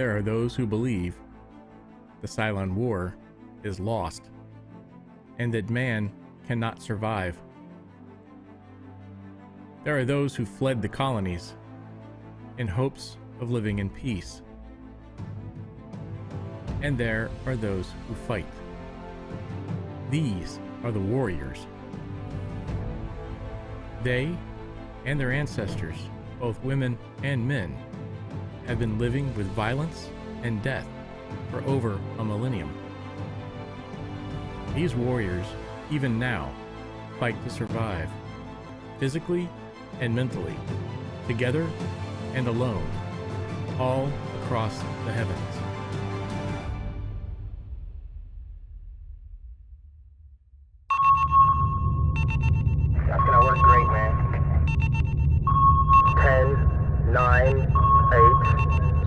There are those who believe the Cylon War is lost and that man cannot survive. There are those who fled the colonies in hopes of living in peace. And there are those who fight. These are the warriors. They and their ancestors, both women and men, have been living with violence and death for over a millennium. These warriors, even now, fight to survive, physically and mentally, together and alone, all across the heavens. That's gonna work great, man. 10, 9, 8,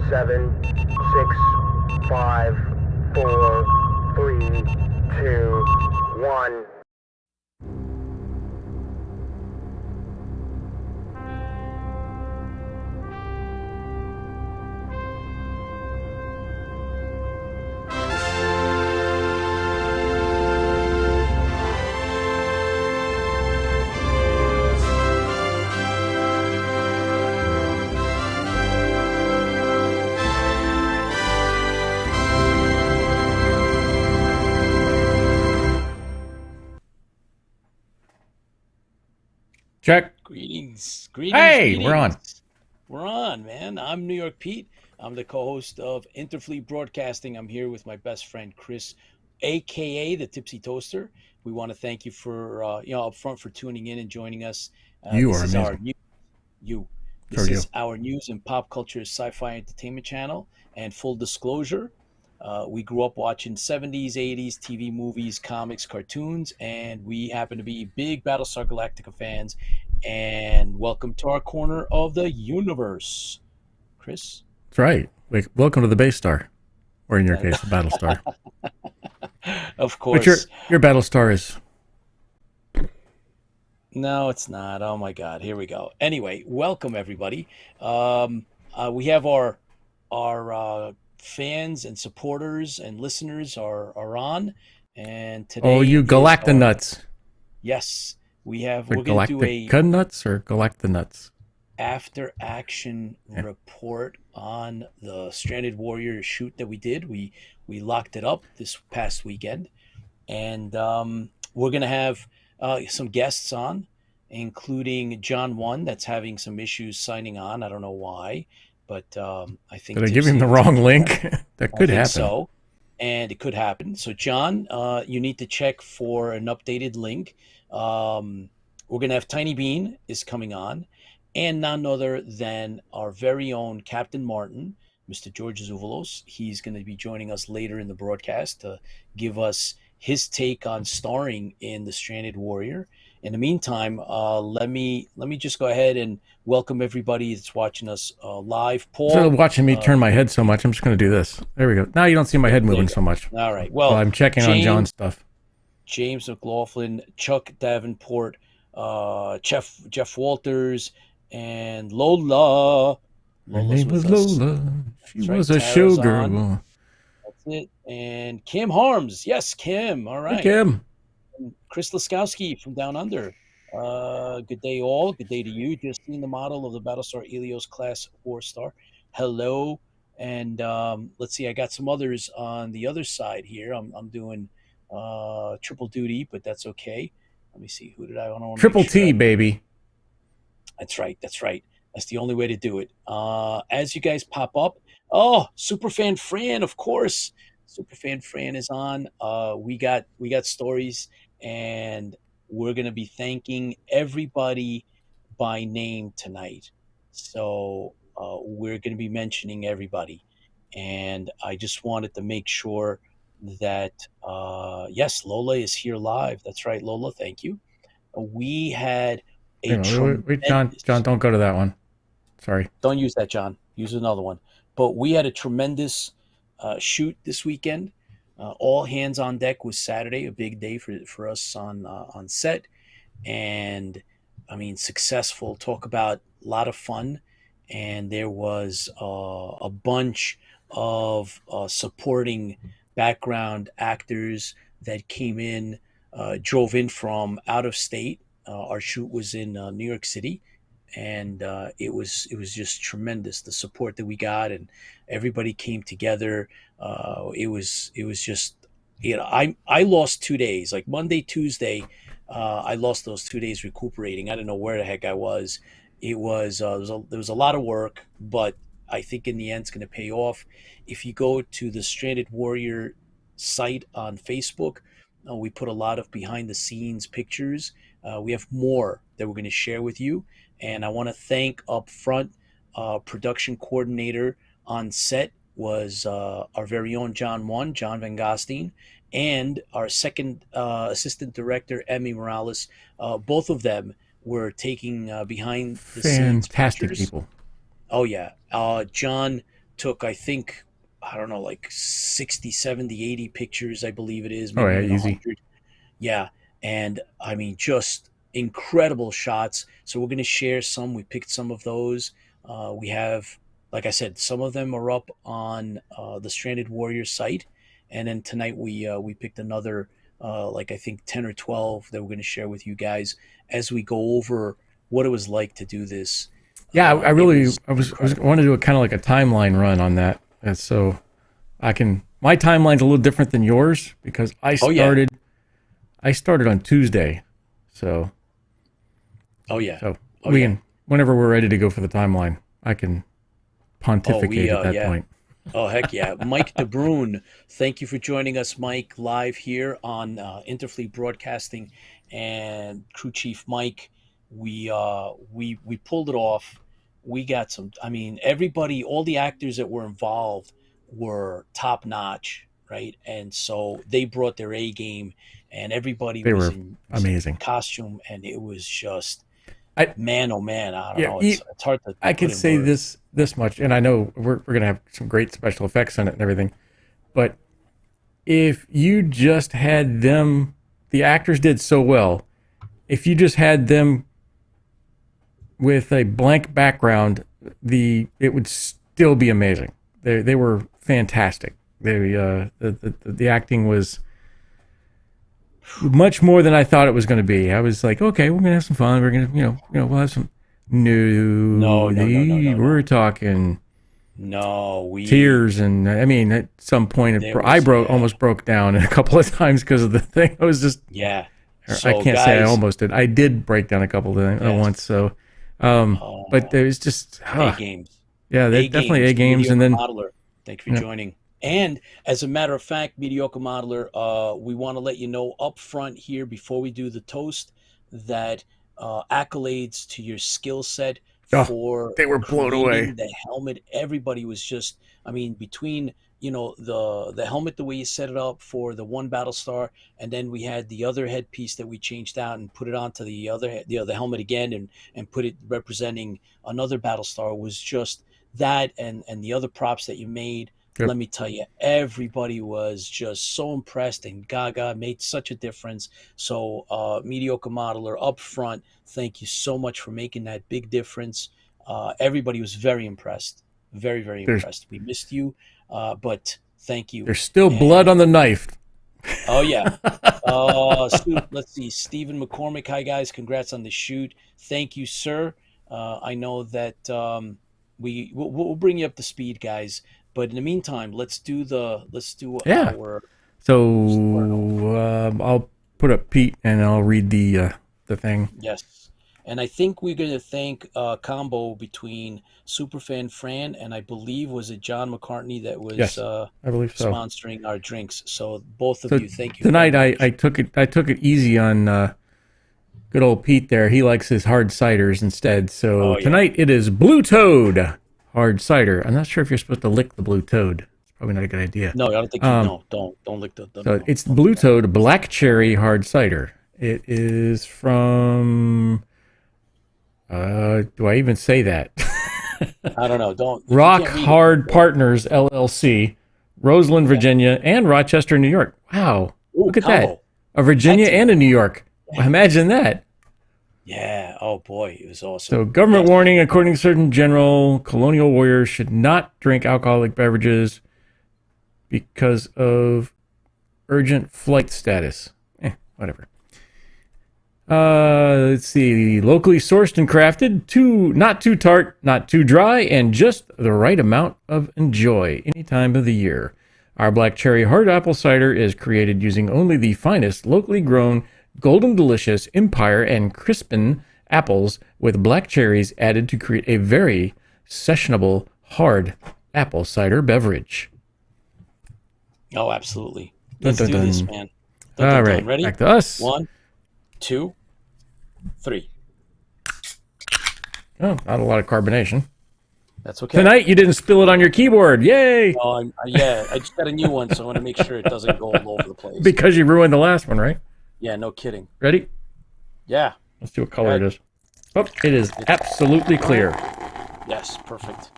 7, 6, 5, 4, 3, 2, 1. Check. Greetings. Hey, we're on. We're on, man. I'm New York Pete. I'm the co-host of Interfleet Broadcasting. I'm here with my best friend Chris, aka the Tipsy Toaster. We want to thank you for up front for tuning in and joining us. You this are is amazing. This is our news and pop culture sci-fi entertainment channel. And full disclosure, we grew up watching 70s, 80s TV movies, comics, cartoons, and we happen to be big Battlestar Galactica fans. And welcome to our corner of the universe, Chris. That's right. Welcome to the Base Star, or in your case, the Battlestar. Of course. But your Battlestar is... No, it's not. Oh my God. Here we go. Anyway, welcome everybody. We have our fans and supporters and listeners are on, and today. Oh, you Galactanuts! Yes, we have. The we're going to do a Galactanuts or Galactanuts? After action report on the Stranded Warrior shoot that we did. We locked it up this past weekend, and we're going to have some guests on, including John One, that's having some issues signing on. I don't know why, but I think did I give him the wrong link? That could happen. So, and it could happen. So, John, you need to check for an updated link. We're going to have Tiny Bean is coming on, and none other than our very own Captain Martin, Mr. George Zuvalos. He's going to be joining us later in the broadcast to give us his take on starring in The Stranded Warrior. In the meantime, let me just go ahead and welcome everybody that's watching us live. Paul, instead of watching me turn my head so much, I'm just going to do this. There we go. Now you don't see my head moving so much. All right. Well, I'm checking on John's stuff. James McLaughlin, Chuck Davenport, Jeff Walters, and Lola. Her name was Lola. She was a showgirl. That's it. And Kim Harms. Yes, Kim. All right. Hey, Kim. And Chris Laskowski from Down Under. Good day, all. Good day to you. Just seen the model of the Battlestar Helios class 4-star. Hello. And let's see. I got some others on the other side here. I'm doing triple duty, but that's okay. Let me see. Who did I want to Triple T, baby. That's right. That's the only way to do it. As you guys pop up, Superfan Fran, of course. Superfan Fran is on. We got stories, and we're gonna be thanking everybody by name tonight. So we're gonna be mentioning everybody, and I just wanted to make sure that yes, Lola is here live. That's right, Lola. Thank you. We had wait, John, don't go to that one. Sorry. Don't use that, John. Use another one. But we had a tremendous shoot this weekend. All hands on deck was Saturday, a big day for us on set. And, I mean, successful. Talk about a lot of fun. And there was a bunch of supporting background actors that came in, drove in from out of state. Our shoot was in New York City, and it was just tremendous, the support that we got, and everybody came together. It was just, I lost 2 days, like Monday, Tuesday. I lost those 2 days recuperating. I didn't know where the heck I was. There was a lot of work, but I think in the end it's going to pay off. If you go to the Stranded Warrior site on Facebook, we put a lot of behind the scenes pictures. We have more that we're going to share with you. And I want to thank up front, production coordinator on set was our very own John Van Gostein, and our second assistant director, Emmy Morales. Both of them were taking behind the scenes Fantastic pictures. people. Oh, yeah. John took, I think, I don't know, like 60, 70, 80 pictures, I believe it is. Maybe even Easy. 100. Yeah. And I mean, just incredible shots. So we're going to share some. We picked some of those. We have, like I said, some of them are up on the Stranded Warrior site. And then tonight we picked another, like I think 10 or 12 that we're going to share with you guys as we go over what it was like to do this. Yeah, I want to do a kind of like a timeline run on that. And so my timeline's a little different than yours because I started on Tuesday. So whenever we're ready to go for the timeline, I can pontificate at that point. Oh, heck yeah. Mike DeBrune, thank you for joining us, Mike, live here on Interfleet Broadcasting, and crew chief Mike. We pulled it off. We got some, I mean, everybody, all the actors that were involved were top notch, right? And so they brought their A game, and everybody was in amazing costume, and it was just, man, oh man, I don't know. It's hard to. I could say this much, and I know we're gonna have some great special effects on it and everything, but if you just had them, the actors did so well. If you just had them with a blank background, it would still be amazing. They were fantastic. The acting was much more than I thought it was going to be. I was like, okay, we're gonna have some fun. We're gonna, we'll have some. No, we're talking. Tears, and I mean, at some point, almost broke down a couple of times because of the thing. I was just So, I can't say I almost did. I did break down a couple of times once. So, but there's just A games. Yeah, definitely A games, and then Modeler. Thank you for joining. And as a matter of fact, Mediocre Modeler, we want to let you know up front here before we do the toast that accolades to your skill set for they were blown away. The helmet, everybody was just, I mean, between the helmet, the way you set it up for the one Battlestar, and then we had the other headpiece that we changed out and put it onto the helmet again and put it representing another Battlestar, was just that, and the other props that you made. Yep. Let me tell you, everybody was just so impressed, and Gaga made such a difference. So Mediocre Modeler up front, thank you so much for making that big difference. Everybody was very impressed. Very, very impressed. We missed you, but thank you. There's still blood on the knife. Oh, yeah. Let's see. Stephen McCormick, hi, guys. Congrats on the shoot. Thank you, sir. I know that we'll bring you up to speed, guys. But in the meantime, let's do our. So I'll put up Pete and I'll read the thing. Yes, and I think we're going to thank a combo between Superfan Fran and I believe was it John McCartney that was I believe so, sponsoring our drinks. So both of you, thank you. Tonight I took it easy on good old Pete there. He likes his hard ciders instead. So tonight it is Blue Toad hard cider. I'm not sure if you're supposed to lick the Blue Toad. It's probably not a good idea. No, I don't think don't lick the. So it's Blue Toad Black Cherry Hard Cider. It is from. Do I even say that? I don't know. Don't. Rock Hard Partners LLC, Roseland, Virginia, and Rochester, New York. Wow! Look at that. A Virginia and a New York. Yeah. Imagine that. Yeah. Oh boy, it was awesome. So, government warning: according to Surgeon General, colonial warriors should not drink alcoholic beverages. because of urgent flight status. Whatever. Let's see. Locally sourced and crafted, not too tart, not too dry, and just the right amount of enjoy any time of the year. Our black cherry hard apple cider is created using only the finest locally grown, golden delicious Empire and Crispin apples with black cherries added to create a very sessionable hard apple cider beverage. Oh, absolutely. Let's Dun, do dun, this, dun. man. All right, Ready? back to us. 1, 2, 3. Oh, not a lot of carbonation. That's okay. Tonight you didn't spill it on your keyboard. Yay! Yeah, I just got a new one, so I want to make sure it doesn't go all over the place. Because you ruined the last one, right? Yeah, no kidding. Ready? Yeah. Let's see what color it is. Oh, it is absolutely clear. Yes, perfect.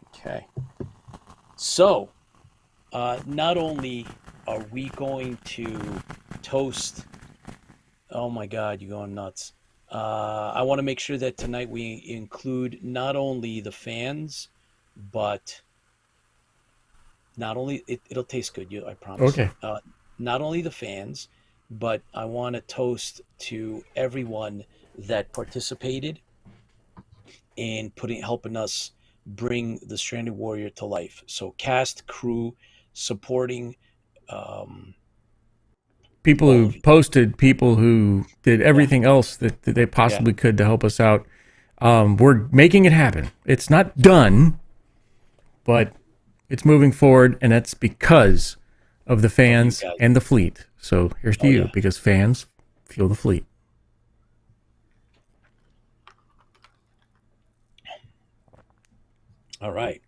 Okay. So, not only are we going to toast... Oh my God, you're going nuts. I want to make sure that tonight we include not only the fans, but not only... It'll taste good, I promise. Okay. Not only the fans, but I want to toast to everyone that participated in helping us bring the Stranded Warrior to life. So cast, crew, supporting, people who posted, people who did everything else that they possibly could to help us out. We're making it happen. It's not done, but it's moving forward, and that's because of the fans and the fleet. So here's to you, because fans fuel the fleet. All right.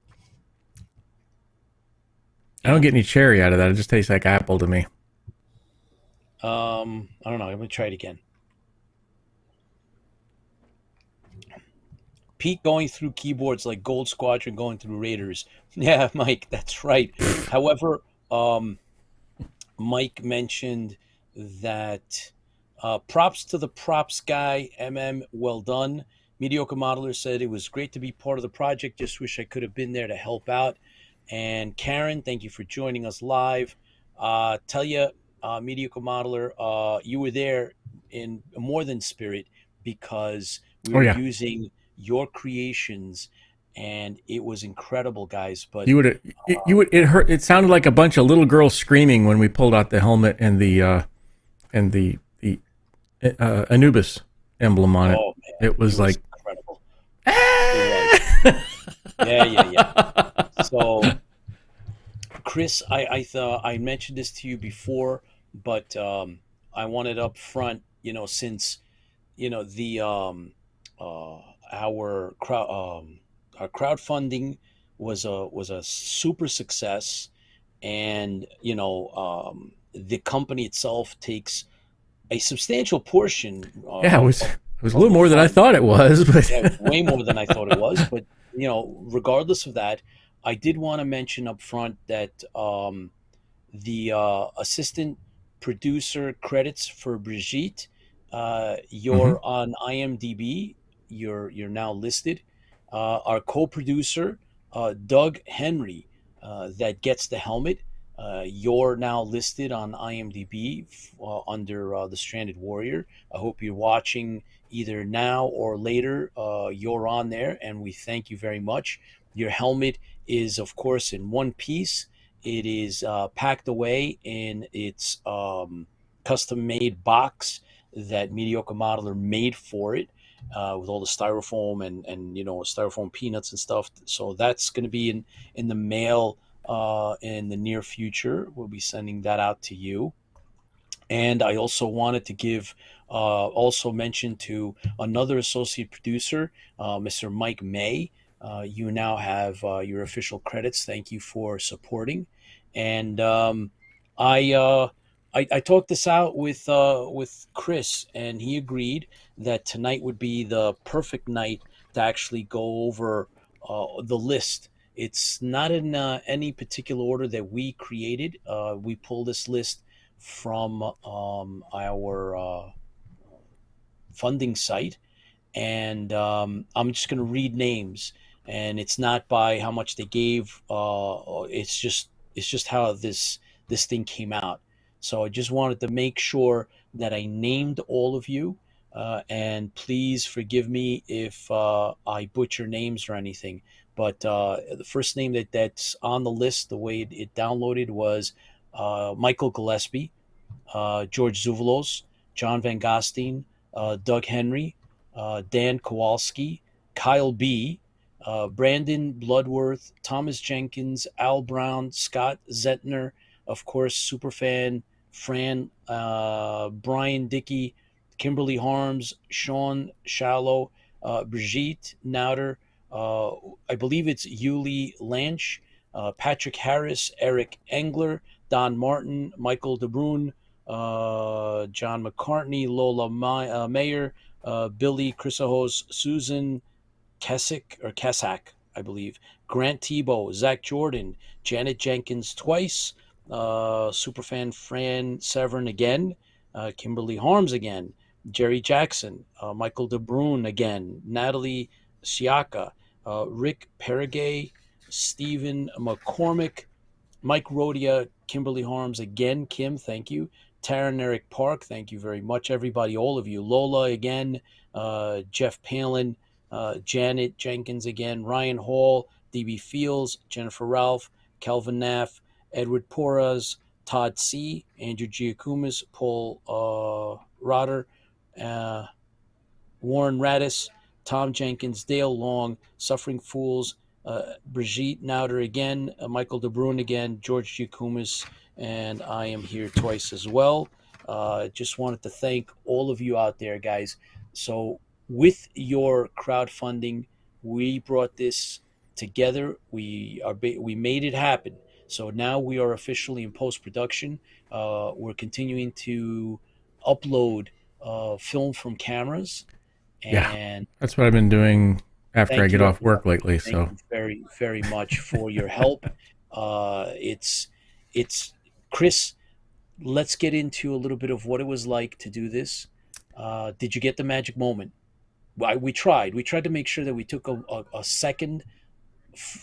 I don't get any cherry out of that. It just tastes like apple to me. I don't know. I'm going to try it again. Pete going through keyboards like Gold Squadron going through Raiders. Yeah, Mike, that's right. However, Mike mentioned that props to the props guy, well done. Mediocre Modeler said it was great to be part of the project. Just wish I could have been there to help out. And Karen, thank you for joining us live. Tell you, Mediocre Modeler, you were there in more than spirit, because we were using your creations, and it was incredible, guys. But it sounded like a bunch of little girls screaming when we pulled out the helmet and the Anubis emblem on it. Oh, man, it was like incredible. Yeah. So, Chris, I thought I mentioned this to you before, but I wanted up front, since the our crowdfunding was a super success, and the company itself takes a substantial portion. It was a little more than I thought it was, but way more than I thought it was. But regardless of that, I did want to mention up front that the assistant producer credits for Brigitte, you're on IMDb. You're now listed. Our co-producer, Doug Henry, that gets the helmet. You're now listed on IMDb under the Stranded Warrior. I hope you're watching either now or later. You're on there, and we thank you very much. Your helmet is, of course, in one piece. It is packed away in its custom-made box that Mediocre Modeler made for it, with all the styrofoam and styrofoam peanuts and stuff. So that's going to be in the mail in the near future. We'll be sending that out to you. And I also wanted to give also mention to another associate producer, Mr. Mike May. You now have your official credits. Thank you for supporting. And I talked this out with Chris, and he agreed that tonight would be the perfect night to actually go over the list. It's not in any particular order that we created. We pulled this list from our funding site, and I'm just going to read names. and it's not by how much they gave. It's just how this thing came out. So I just wanted to make sure that I named all of you, and please forgive me if I butcher names or anything. But the first name that's on the list, the way it downloaded, was Michael Gillespie, George Zuvalos, John Van Gostein, Doug Henry, Dan Kowalski, Kyle B., Brandon Bloodworth, Thomas Jenkins, Al Brown, Scott Zetner, of course, Superfan, Fran, Brian Dickey, Kimberly Harms, Sean Shallow, Brigitte Nauder, uh, I believe it's Yuli Lanch, Patrick Harris, Eric Engler, Don Martin, Michael DeBrun, John McCartney, Lola Mayer, Billy Chrysahos, Susan Kessack, I believe, Grant Tebow, Zach Jordan, Janet Jenkins twice, Superfan Fran Severn again, Kimberly Harms again, Jerry Jackson, Michael DeBrun again, Natalie Siaka, Rick Perigay, Stephen McCormick, Mike Rodia, Kimberly Harms again. Kim, thank you. Taryn Eric Park, thank you very much, everybody, all of you. Lola again, Jeff Palin, Janet Jenkins again, Ryan Hall, DB Fields, Jennifer Ralph, Calvin Naff, Edward Porras, Todd C., Andrew Giacomis, Paul Rotter, uh, Warren Radis, Tom Jenkins, Dale Long, Suffering Fools, Brigitte Nauder again, Michael DeBrun again, George Giacomis, and I am here twice as well. Just wanted to thank all of you out there, guys. So, with your crowdfunding, we brought this together. We made it happen. So now we are officially in post production. We're continuing to upload film from cameras, Yeah, and that's what I've been doing after I thank get you, off everyone. work lately. Thank So you very, very much for your help. It's, Chris. Let's get into a little bit of what it was like to do this. Did you get the magic moment? We tried. We tried to make sure that we took a second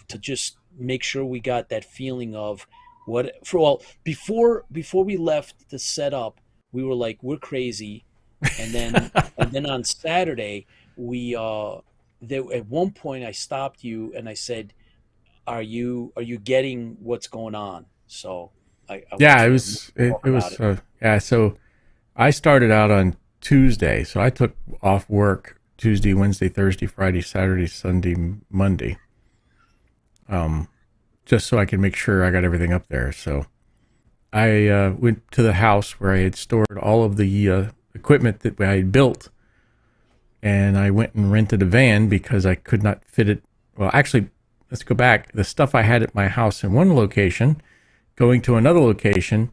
to just make sure we got that feeling of what. For well, before we left the setup, we were like, we're crazy, and then on Saturday we there at one point I stopped you and I said, are you getting what's going on? So I yeah, want you to it talk about was it. yeah. So I started out on Tuesday. So I took off work Tuesday, Wednesday, Thursday, Friday, Saturday, Sunday, Monday, just so I could make sure I got everything up there. So I went to the house where I had stored all of the equipment that I had built, and I went and rented a van because I could not fit it. Well, actually, let's go back. The stuff I had at my house in one location, going to another location,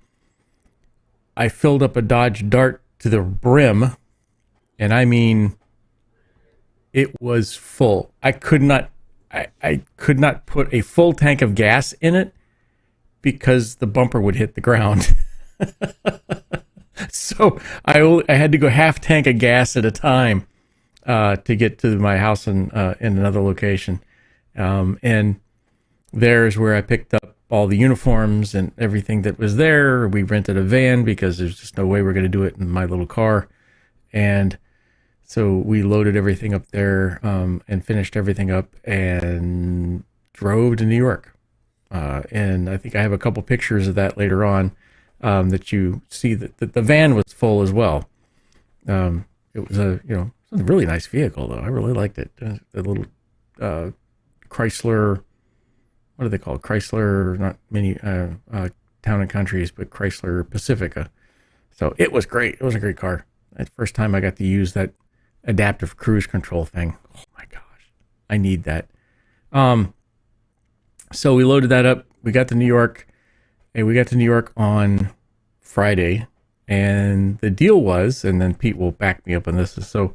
I filled up a Dodge Dart to the brim, and I mean, it was full. I could not put a full tank of gas in it because the bumper would hit the ground. So I had to go half tank of gas at a time to get to my house in another location. And there's where I picked up all the uniforms and everything that was there. We rented a van because there's just no way we're going to do it in my little car. And so we loaded everything up there and finished everything up and drove to New York. And I think I have a couple pictures of that later on that you see that the van was full as well. It was it was a really nice vehicle though. I really liked it. The little Chrysler, what do they call it? Chrysler, not mini Town and Countries, but Chrysler Pacifica. So it was great. It was a great car. The first time I got to use that adaptive cruise control thing. Oh my gosh, I need that. So we loaded that up. We got to New York, and we got to New York on Friday. And the deal was, and then Pete will back me up on this. So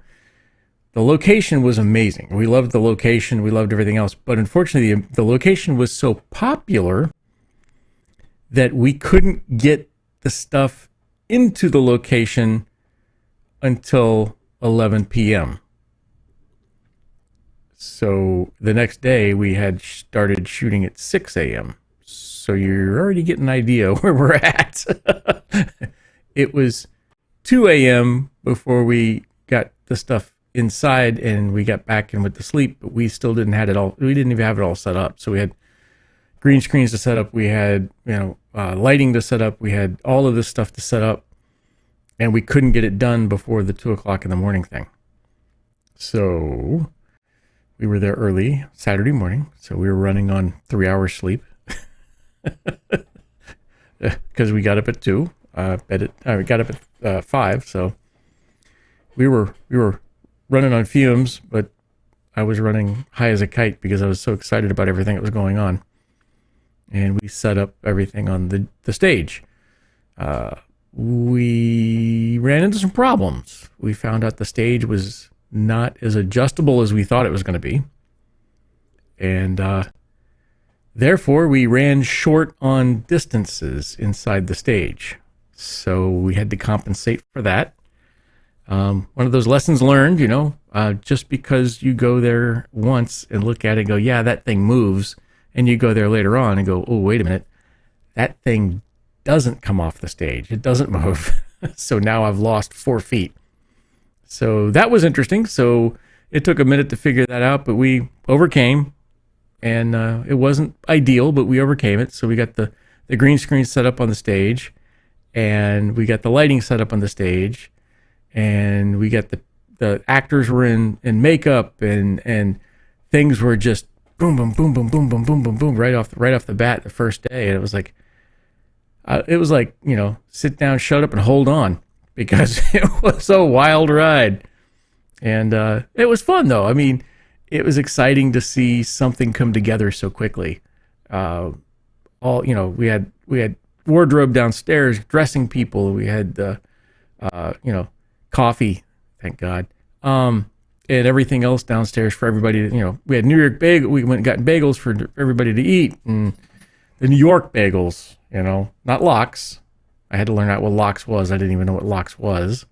the location was amazing. We loved the location. We loved everything else. But unfortunately, the location was so popular that we couldn't get the stuff into the location until 11 p.m. So the next day we had started shooting at 6 a.m. So you're already getting an idea where we're at. It was 2 a.m. before we got the stuff inside and we got back in with the sleep, but we still didn't have it all. We didn't even have it all set up. So we had green screens to set up. We had, lighting to set up. We had all of this stuff to set up, and we couldn't get it done before the 2 o'clock in the morning thing. So we were there early Saturday morning. So we were running on 3 hours sleep because we got up at 2. We got up at 5. So we were running on fumes, but I was running high as a kite because I was so excited about everything that was going on. And we set up everything on the stage. We ran into some problems. We found out the stage was not as adjustable as we thought it was going to be. And therefore, we ran short on distances inside the stage. So we had to compensate for that. One of those lessons learned, just because you go there once and look at it and go, yeah, that thing moves, and you go there later on and go, oh, wait a minute, that thing doesn't come off the stage. It doesn't move. So now I've lost 4 feet. So that was interesting. So it took a minute to figure that out, but we overcame, and it wasn't ideal, but we overcame it. So we got the green screen set up on the stage, and we got the lighting set up on the stage, and we got the actors were in makeup, and things were just boom, boom, boom, boom, boom, boom, boom, boom, boom, right off the bat the first day. And it was like, sit down, shut up, and hold on, because it was a wild ride. And it was fun, though. I mean, it was exciting to see something come together so quickly. We had wardrobe downstairs, dressing people. We had coffee, thank God, and everything else downstairs for everybody. We had New York bagel. We went and got bagels for everybody to eat, and the New York bagels. Not lox. I had to learn out what lox was. I didn't even know what lox was.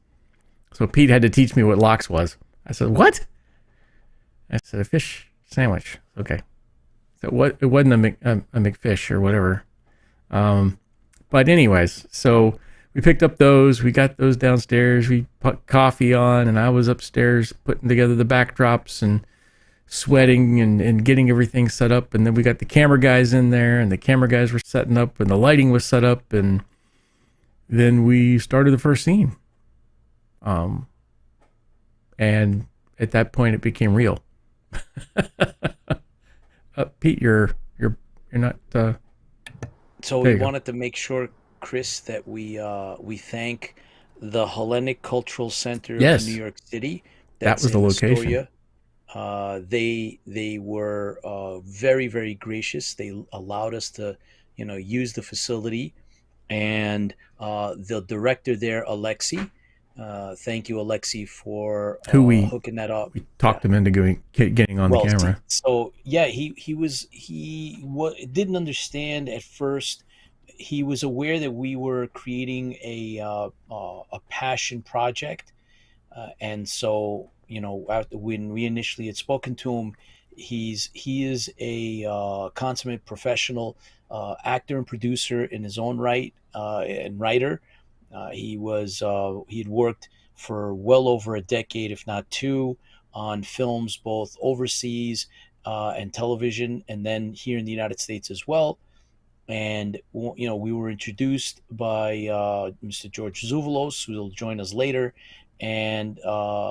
So Pete had to teach me what lox was. I said, what? I said, a fish sandwich. Okay. So what? It wasn't a McFish or whatever. But anyways, so we picked up those. We got those downstairs. We put coffee on, and I was upstairs putting together the backdrops and sweating and getting everything set up. And then we got the camera guys in there, and the camera guys were setting up, and the lighting was set up, and then we started the first scene. And at that point, it became real. Pete, you're not. So we wanted to make sure, Chris, that we thank the Hellenic Cultural Center Yes. of New York City. That was the location. Astoria. They were very, very gracious. They allowed us to use the facility, and the director there, Alexi. Thank you, Alexi, for hooking that up. We talked him into getting on the camera. So yeah, he didn't understand at first. He was aware that we were creating a passion project, and so after when we initially had spoken to him, he is a consummate professional actor and producer in his own right, and writer. He had worked for well over a decade, if not two, on films both overseas and television, and then here in the United States as well. And we were introduced by Mr. George Zouvelos, who will join us later, and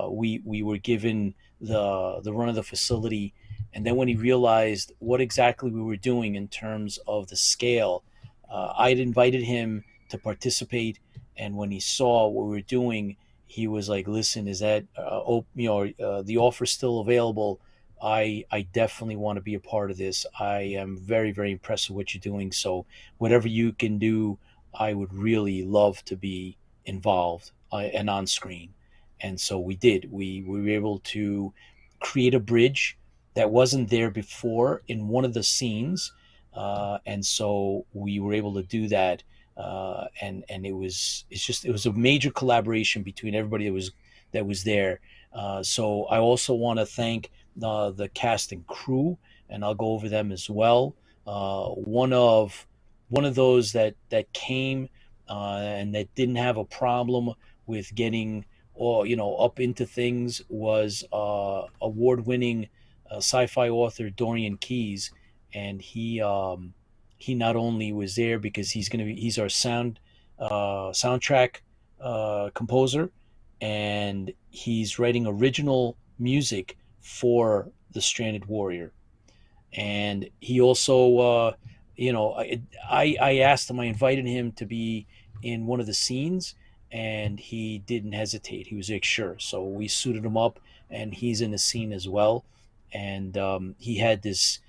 we were given the run of the facility. And then when he realized what exactly we were doing in terms of the scale, I'd invited him to participate. And when he saw what we were doing, he was like, "Listen, is that the offer still available? I definitely want to be a part of this. I am very, very impressed with what you're doing. So whatever you can do, I would really love to be involved and on screen." And so we did. We were able to create a bridge that wasn't there before in one of the scenes, and so we were able to do that. And it was a major collaboration between everybody that was there. So I also want to thank the cast and crew, and I'll go over them as well. One of those that came and that didn't have a problem with getting or up into things was award-winning sci-fi author Dorian Keyes, and he not only was there because he's our soundtrack composer, and he's writing original music for the Stranded Warrior. And he also, I asked him, I invited him to be in one of the scenes, and he didn't hesitate. He was like, sure. So we suited him up, and he's in the scene as well. And he had this,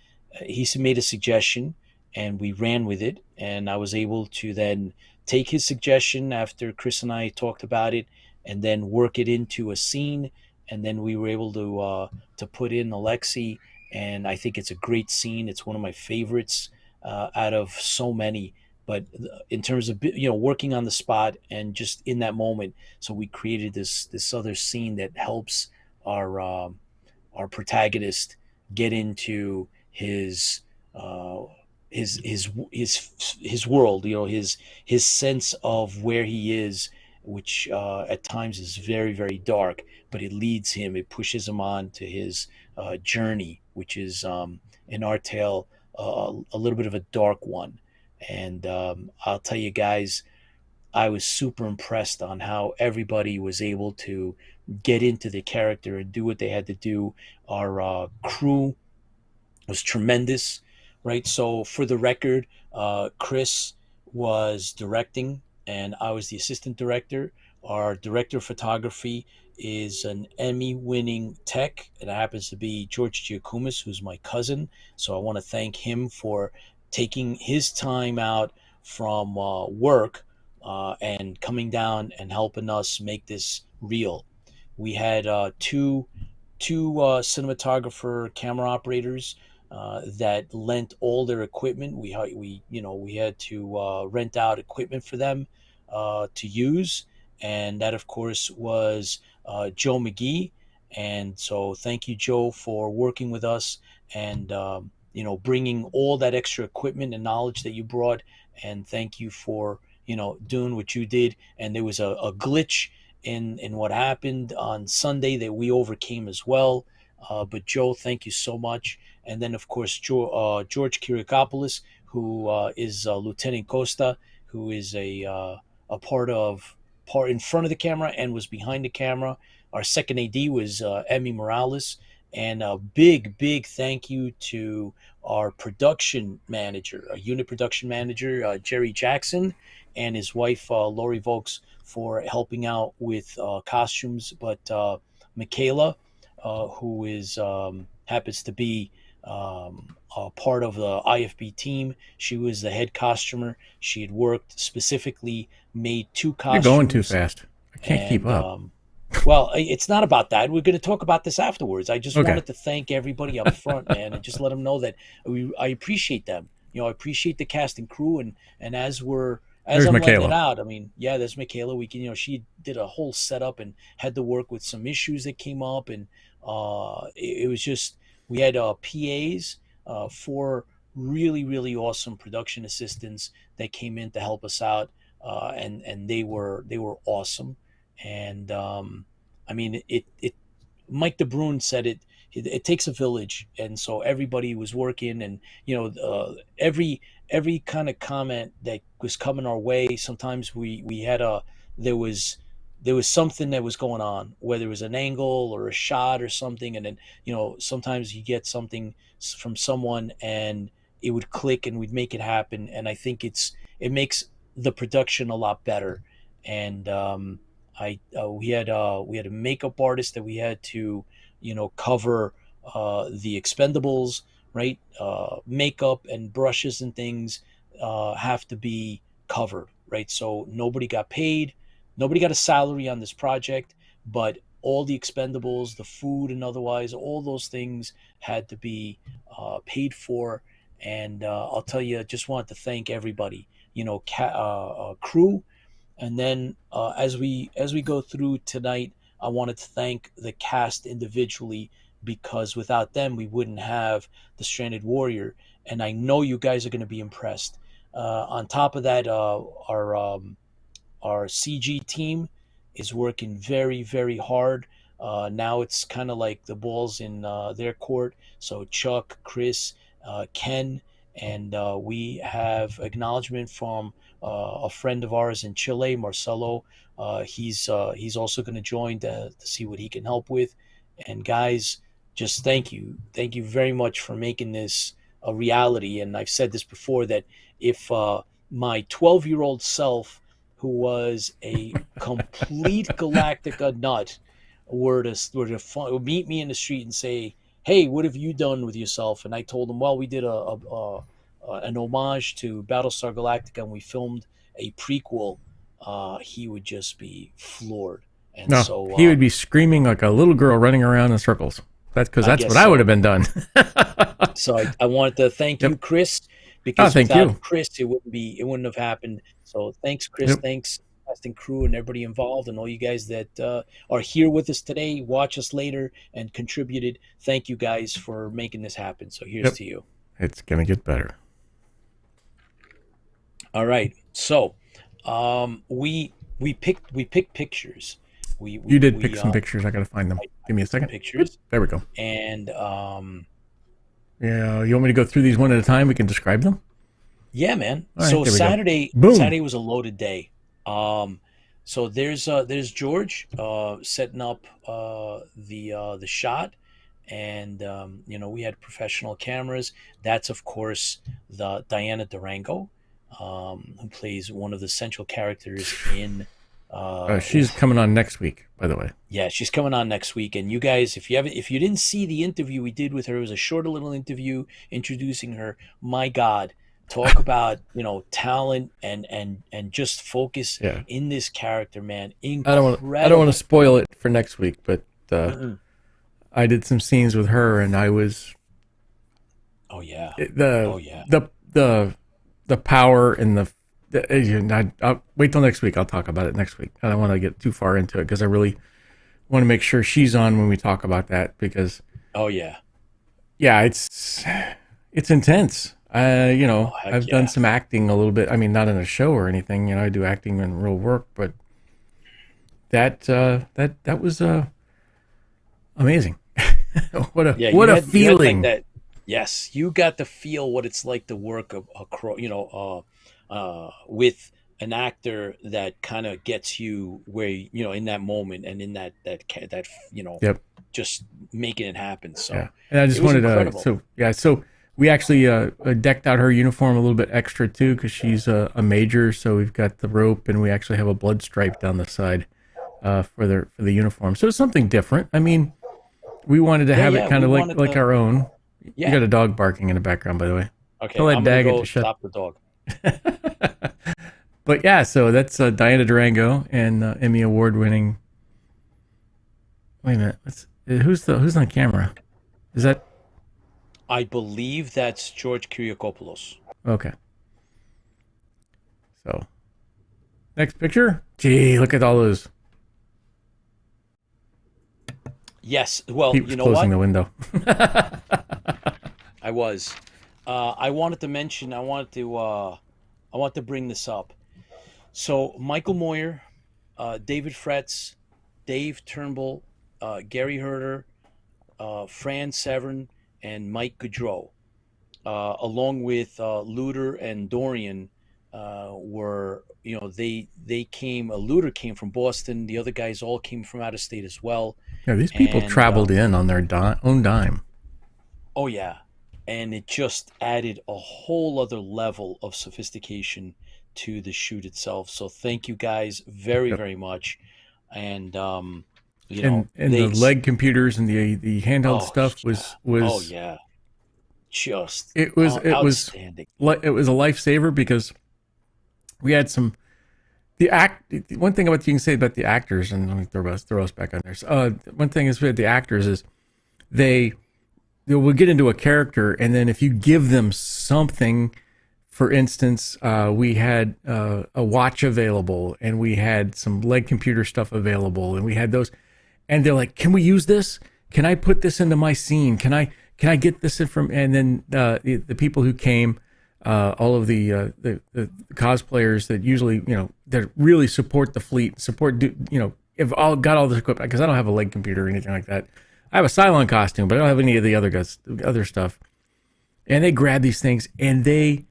he made a suggestion, and we ran with it. And I was able to then take his suggestion after Chris and I talked about it, and then work it into a scene. And then we were able to put in Alexi, and I think it's a great scene. It's one of my favorites out of so many. But in terms of working on the spot and just in that moment, so we created this other scene that helps our our protagonist get into uh, his world, his sense of where he is, which at times is very very dark, but it leads him, it pushes him on to his journey, which is in our tale a little bit of a dark one. And I'll tell you guys, I was super impressed on how everybody was able to get into the character and do what they had to do. Our crew was tremendous, right? So for the record, Chris was directing, and I was the assistant director. Our director of photography is an Emmy-winning tech. It happens to be George Giacomis, who's my cousin. So I want to thank him for taking his time out from work and coming down and helping us make this real. We had two cinematographer camera operators that lent all their equipment. We had to rent out equipment for them to use, and that of course was Joe McGee. And so thank you, Joe, for working with us and bringing all that extra equipment and knowledge that you brought. And thank you for doing what you did. And there was a glitch in what happened on Sunday that we overcame as well. But Joe, thank you so much. And then, of course, George Kirikopoulos, who is Lieutenant Costa, who is a part in front of the camera and was behind the camera. Our second AD was Emmy Morales. And a big, big thank you to our production manager, a unit production manager, Jerry Jackson, and his wife, Lori Vokes, for helping out with costumes. But Michaela, who is happens to be a part of the IFB team. She was the head costumer. She had worked specifically, made two You're going too costumes, fast. I can't keep and up. well, it's not about that. We're going to talk about this afterwards. I just Okay. wanted to thank everybody up front, man, and just let them know that I appreciate them. I appreciate the cast and crew, and as There's I'm letting it Michaela. out, I mean, yeah, there's Michaela. We can, she did a whole setup and had to work with some issues that came up, and it was just we had PAs, four really really awesome production assistants that came in to help us out, and they were awesome. And I mean, it Mike DeBrun said it takes a village, and so everybody was working, and every kind of comment that was coming our way. Sometimes we had a there was there was something that was going on, whether it was an angle or a shot or something, and then sometimes you get something from someone and it would click and we'd make it happen. And I think it makes the production a lot better. And I we had a makeup artist that we had to cover the expendables, right? Makeup and brushes and things have to be covered, right? So nobody got paid, nobody got a salary on this project, but all the expendables, the food and otherwise, all those things had to be paid for. And I'll tell you, I just wanted to thank everybody, crew. And then as we go through tonight, I wanted to thank the cast individually, because without them, we wouldn't have the Stranded Warrior. And I know you guys are going to be impressed. On top of that, our CG team is working very, very hard. Now it's kind of like the ball's in their court. So Chuck, Chris, Ken, and we have acknowledgement from a friend of ours in Chile, Marcelo. He's also going to join to see what he can help with. And guys, just thank you very much for making this a reality. And I've said this before that if my 12-year-old self, who was a complete Galactica nut, were to meet me in the street and say, "Hey, what have you done with yourself?" And I told him, "Well, we did an homage to Battlestar Galactica, and we filmed a prequel." He would just be floored. And No, so he would be screaming like a little girl running around in circles. That's because that's guess what I so. would have been done. So I wanted to thank you, Chris, Oh, because thank without you. Chris, it wouldn't have happened. So thanks, Chris. Yep. Thanks, cast and crew, and everybody involved, and all you guys that are here with us today, watch us later, and contributed. Thank you guys for making this happen. So here's to you. It's gonna get better. All right. So we picked pictures. You did pick some pictures. I gotta find them. Give me a second. Pictures. There we go. And yeah, you want me to go through these one at a time? We can describe them. yeah, man. All right, So there we go. Saturday Boom. Saturday was a loaded day. So there's George setting up the shot, and we had professional cameras. That's of course the Diana Durango, who plays one of the central characters in. She's coming on next week, by the way. Yeah, she's coming on next week. And you guys, if you didn't see the interview we did with her, it was a short little interview introducing her. My God, talk about talent and just focus in this character, man. Incredible. I don't want to spoil it for next week, but I did some scenes with her, and I was. Oh yeah. The power and I'll wait till next week. I'll talk about it next week. I don't want to get too far into it because I really want to make sure she's on when we talk about that because. Oh yeah. Yeah, it's intense. I've done some acting a little bit. I mean, not in a show or anything. I do acting in real work, but that was amazing. what a feeling. That. Yes, you got to feel what it's like to work with an actor that kind of gets you where in that moment and in that just making it happen. So yeah. And I just wanted to so we actually decked out her uniform a little bit extra too because she's a major. So we've got the rope and we actually have a blood stripe down the side for the uniform. So it's something different. I mean, we wanted to have it kind of like our own. Yeah. You got a dog barking in the background, by the way. Okay, I'm gonna go stop the dog. But yeah, so that's Diana Durango and Emmy award-winning. Wait a minute, who's on camera? Is that? I believe that's George Kyriakopoulos. Okay. So, next picture. Gee, look at all those. Yes. Well, Keeps closing the window. I was. I wanted to mention. I want to bring this up. So Michael Moyer, David Fretz, Dave Turnbull, Gary Herder, Fran Severin, and Mike Gaudreau, along with Luder and Dorian, were they came. Luder came from Boston. The other guys all came from out of state as well. Yeah, these people traveled in on their own dime. Oh yeah, and it just added a whole other level of sophistication to the shoot itself. So thank you guys very very much, and the leg computers and the handheld stuff was oh yeah, just it was outstanding. It was a lifesaver because we had some. One thing you can say about the actors, and let me throw us back on there. So, one thing is with the actors is they will get into a character, and then if you give them something, for instance, we had a watch available, and we had some leg computer stuff available, and we had those, and they're like, "Can we use this?" can I put this into my scene? Can I get this in from? And then the people who came, all of the cosplayers that usually that really support the fleet, have all got all this equipment because I don't have a leg computer or anything like that. I have a Cylon costume, but I don't have any of the other stuff. And they grab these things and they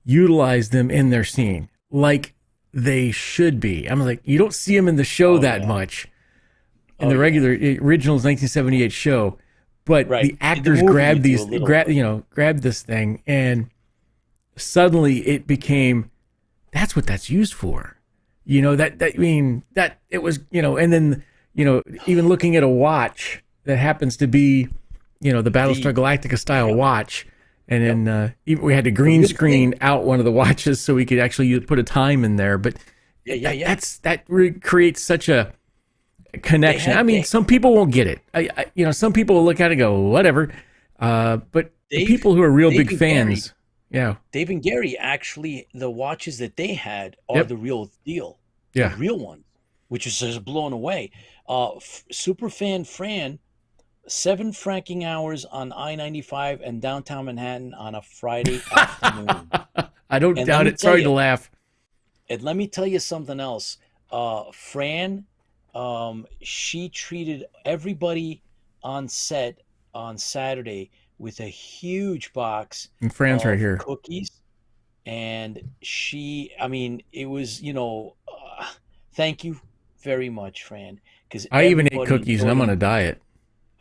utilize them in their scene like they should be. I'm like, you don't see them in the show that much in the regular originals 1978 show, but the actors grab this thing, and suddenly it became that's what that's used for. That it was, and then even looking at a watch that happens to be the Battlestar Galactica style watch. And then we had to green screen out one of the watches so we could actually put a time in there. But that really creates such a connection. I mean, some people won't get it. Some people will look at it and go, whatever. But the people who are real big fans, Dave and Gary, actually, the watches that they had are the real deal. The real ones, which is just blown away. Superfan Fran, 7 franking hours on I-95 and downtown Manhattan on a Friday afternoon. I don't doubt it. Sorry to laugh. And let me tell you something else. Fran, she treated everybody on set on Saturday with a huge box and Fran's right here. Cookies. And it was, thank you very much, Fran. Because I even ate cookies and I'm on a diet.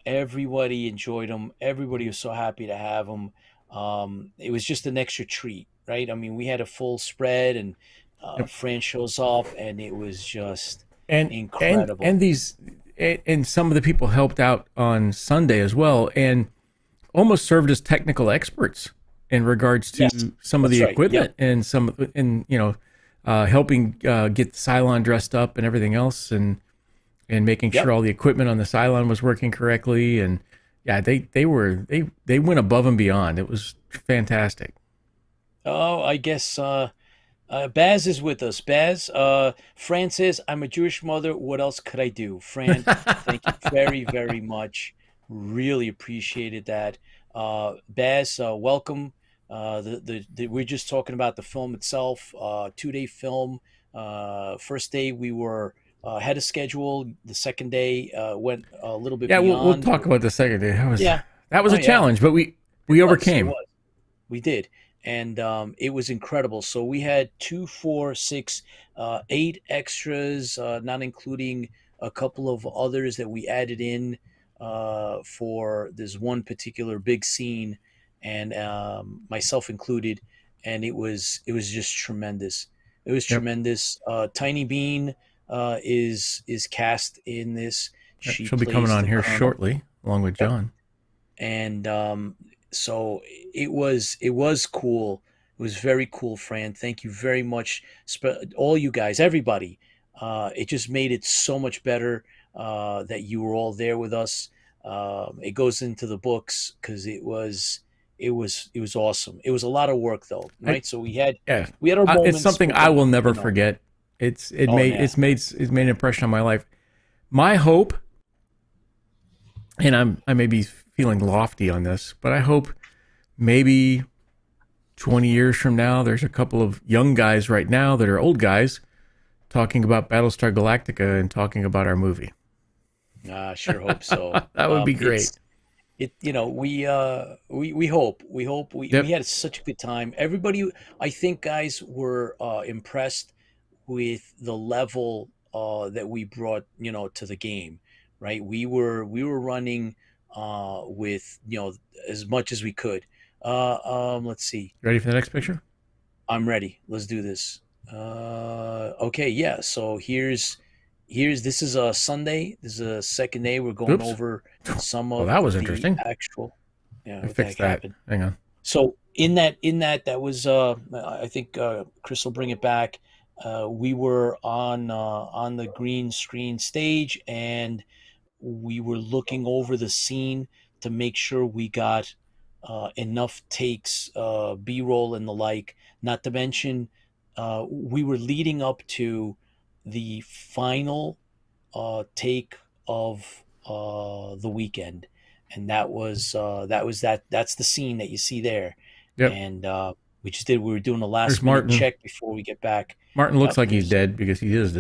Everybody enjoyed them. Everybody was so happy to have them. It was just an extra treat, right? I mean, we had a full spread, and Fran shows up, and it was just incredible. And some of the people helped out on Sunday as well, and almost served as technical experts in regards to some of the equipment and helping get the Cylon dressed up and everything else, and making sure all the equipment on the Cylon was working correctly. And they went above and beyond. It was fantastic. Oh, I guess Baz is with us. Baz, Fran says, I'm a Jewish mother. What else could I do? Fran, thank you very, very much. Really appreciated that. Baz, welcome. We're just talking about the film itself, 2-day film. First day we were had a schedule. The second day went a little bit beyond. We'll talk about the second day. That was a challenge, but we overcame. We did, and it was incredible. So we had 2, 4, 6, 8 extras, not including a couple of others that we added in for this one particular big scene, and myself included, and it was just tremendous. It was tremendous. Tiny Bean is cast in this. She'll be coming on here shortly, along with John. And so it was cool. It was very cool, Fran. Thank you very much, all you guys, everybody. It just made it so much better that you were all there with us. It goes into the books because it was awesome. It was a lot of work though, right? So we had our moments. It's something I will never forget. It's made an impression on my life. My hope, and I may be feeling lofty on this, but I hope maybe 20 years from now, there's a couple of young guys right now that are old guys talking about Battlestar Galactica and talking about our movie. I sure hope so. That would be great. We hope we had such a good time. Everybody, I think, guys, were impressed with the level that we brought, to the game, right? We were running with, as much as we could. Let's see. Ready for the next picture? I'm ready. Let's do this. Okay, yeah. So this is a Sunday. This is a second day. We're going over some of that was interesting. Actual. Yeah, I fixed that. Happened. Hang on. So in that was I think Chris will bring it back. We were on the green screen stage, and we were looking over the scene to make sure we got enough takes, B-roll and the like. Not to mention, we were leading up to the final take of the weekend, and that's the scene that you see there, Yep. and we just did. We were doing a There's last minute Martin. check before we get back. Martin looks Yep, like he's there's dead because he is.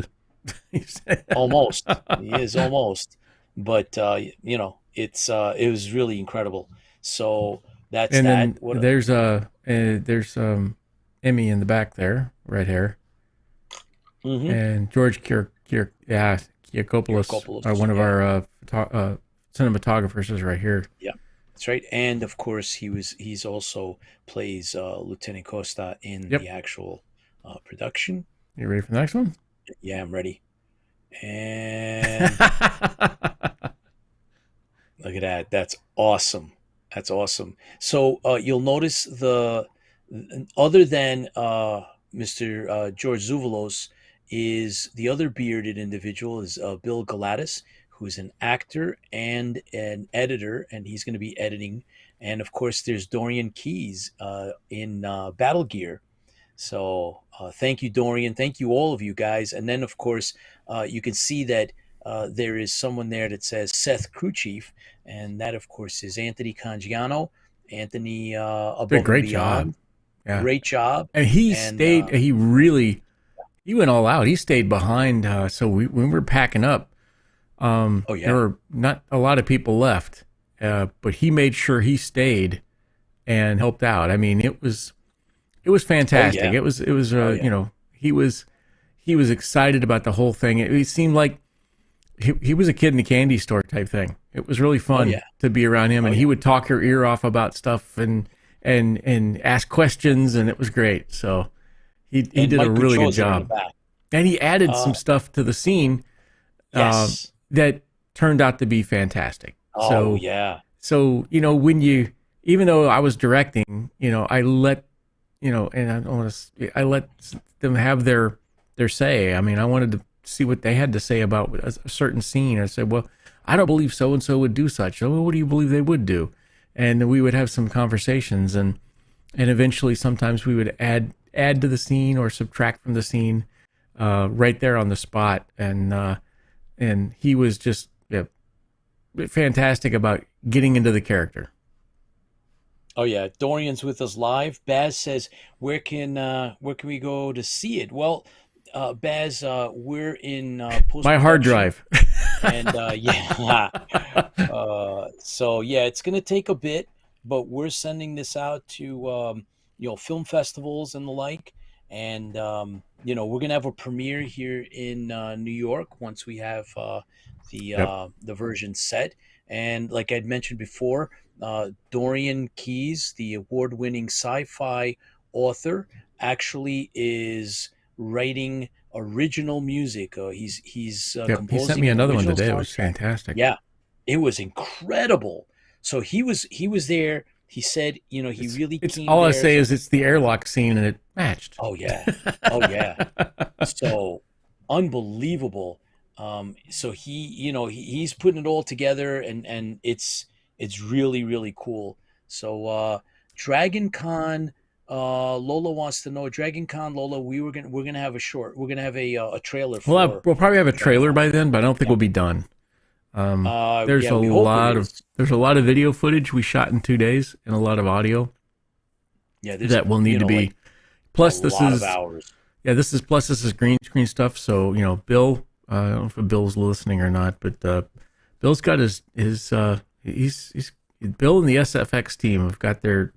He's almost. He is almost, but it was really incredible. So that's and that. then What? there's Emmy in the back there, red hair, Mm-hmm. and George Kiakopoulos, one of Yeah, our cinematographers, is right here. yeah, that's right. And of course, he's also plays Lieutenant Costa in Yep. the actual production. You ready for the next one? Yeah, I'm ready. And look at that. That's awesome. That's awesome. So you'll notice other than Mr. George Zuvalos, is the other bearded individual is Bill Galatis, who is an actor and an editor, and he's going to be editing. And of course, there's Dorian Keyes in Battle Gear. So thank you, Dorian. Thank you, all of you guys. And then, of course, you can see that there is someone there that says Seth Crew Chief, and that, of course, is Anthony Cangiano. Anthony Did a above and great job. beyond. Yeah, Great job. and he And stayed. He went all out. He stayed behind. So when we were packing up, oh yeah, there were not a lot of people left, but he made sure he stayed and helped out. I mean, it was fantastic. oh yeah, It was oh yeah, he was excited about the whole thing. It seemed like he was a kid in a candy store type thing. It was really oh fun yeah, to be around him, oh and yeah. he would talk your ear off about stuff and ask questions, and it was great. So he And did a Mike really good Buchosa in the job, back. and he added Uh, some stuff to the scene yes. that turned out to be fantastic. Oh yeah. So when even though I was directing, I let and I don't want to. I let them have their say. I mean, I wanted to see what they had to say about a certain scene. I said, well, I don't believe so and so would do such. Oh, well, what do you believe they would do? And we would have some conversations, and eventually, sometimes we would add to the scene or subtract from the scene, right there on the spot. And he was just fantastic about getting into the character. Oh yeah, Dorian's with us live. Baz says, where can we go to see it?" Well, Baz, we're in post My hard production, drive. and yeah, so yeah, it's gonna take a bit, but we're sending this out to film festivals and the like, and we're gonna have a premiere here in New York once we have Yep. the version set. And like I'd mentioned before, Dorian Keyes, the award-winning sci-fi author, actually is writing original music. He's Yep. He sent composing me an another one original today. It was soundtrack. fantastic. Yeah, it was incredible. So he was there. He said, he really It's came all I there. say is it's the airlock scene and it matched. Oh yeah, oh yeah. So unbelievable. So he's putting it all together, and it's really really cool. So Dragon Con, Lola wants to know, Dragon Con Lola, we're gonna have a trailer for We'll probably have a Dragon trailer Con. by then, but I don't think Yeah. we'll be done. There's Yeah, we hope it is. there's a lot of video footage we shot in 2 days and a lot of audio Yeah, there's that will need to be. like a Plus, lot of hours. this is green screen stuff. So Bill, I don't know if Bill's listening or not, but Bill's got his he's Bill and the SFX team have got their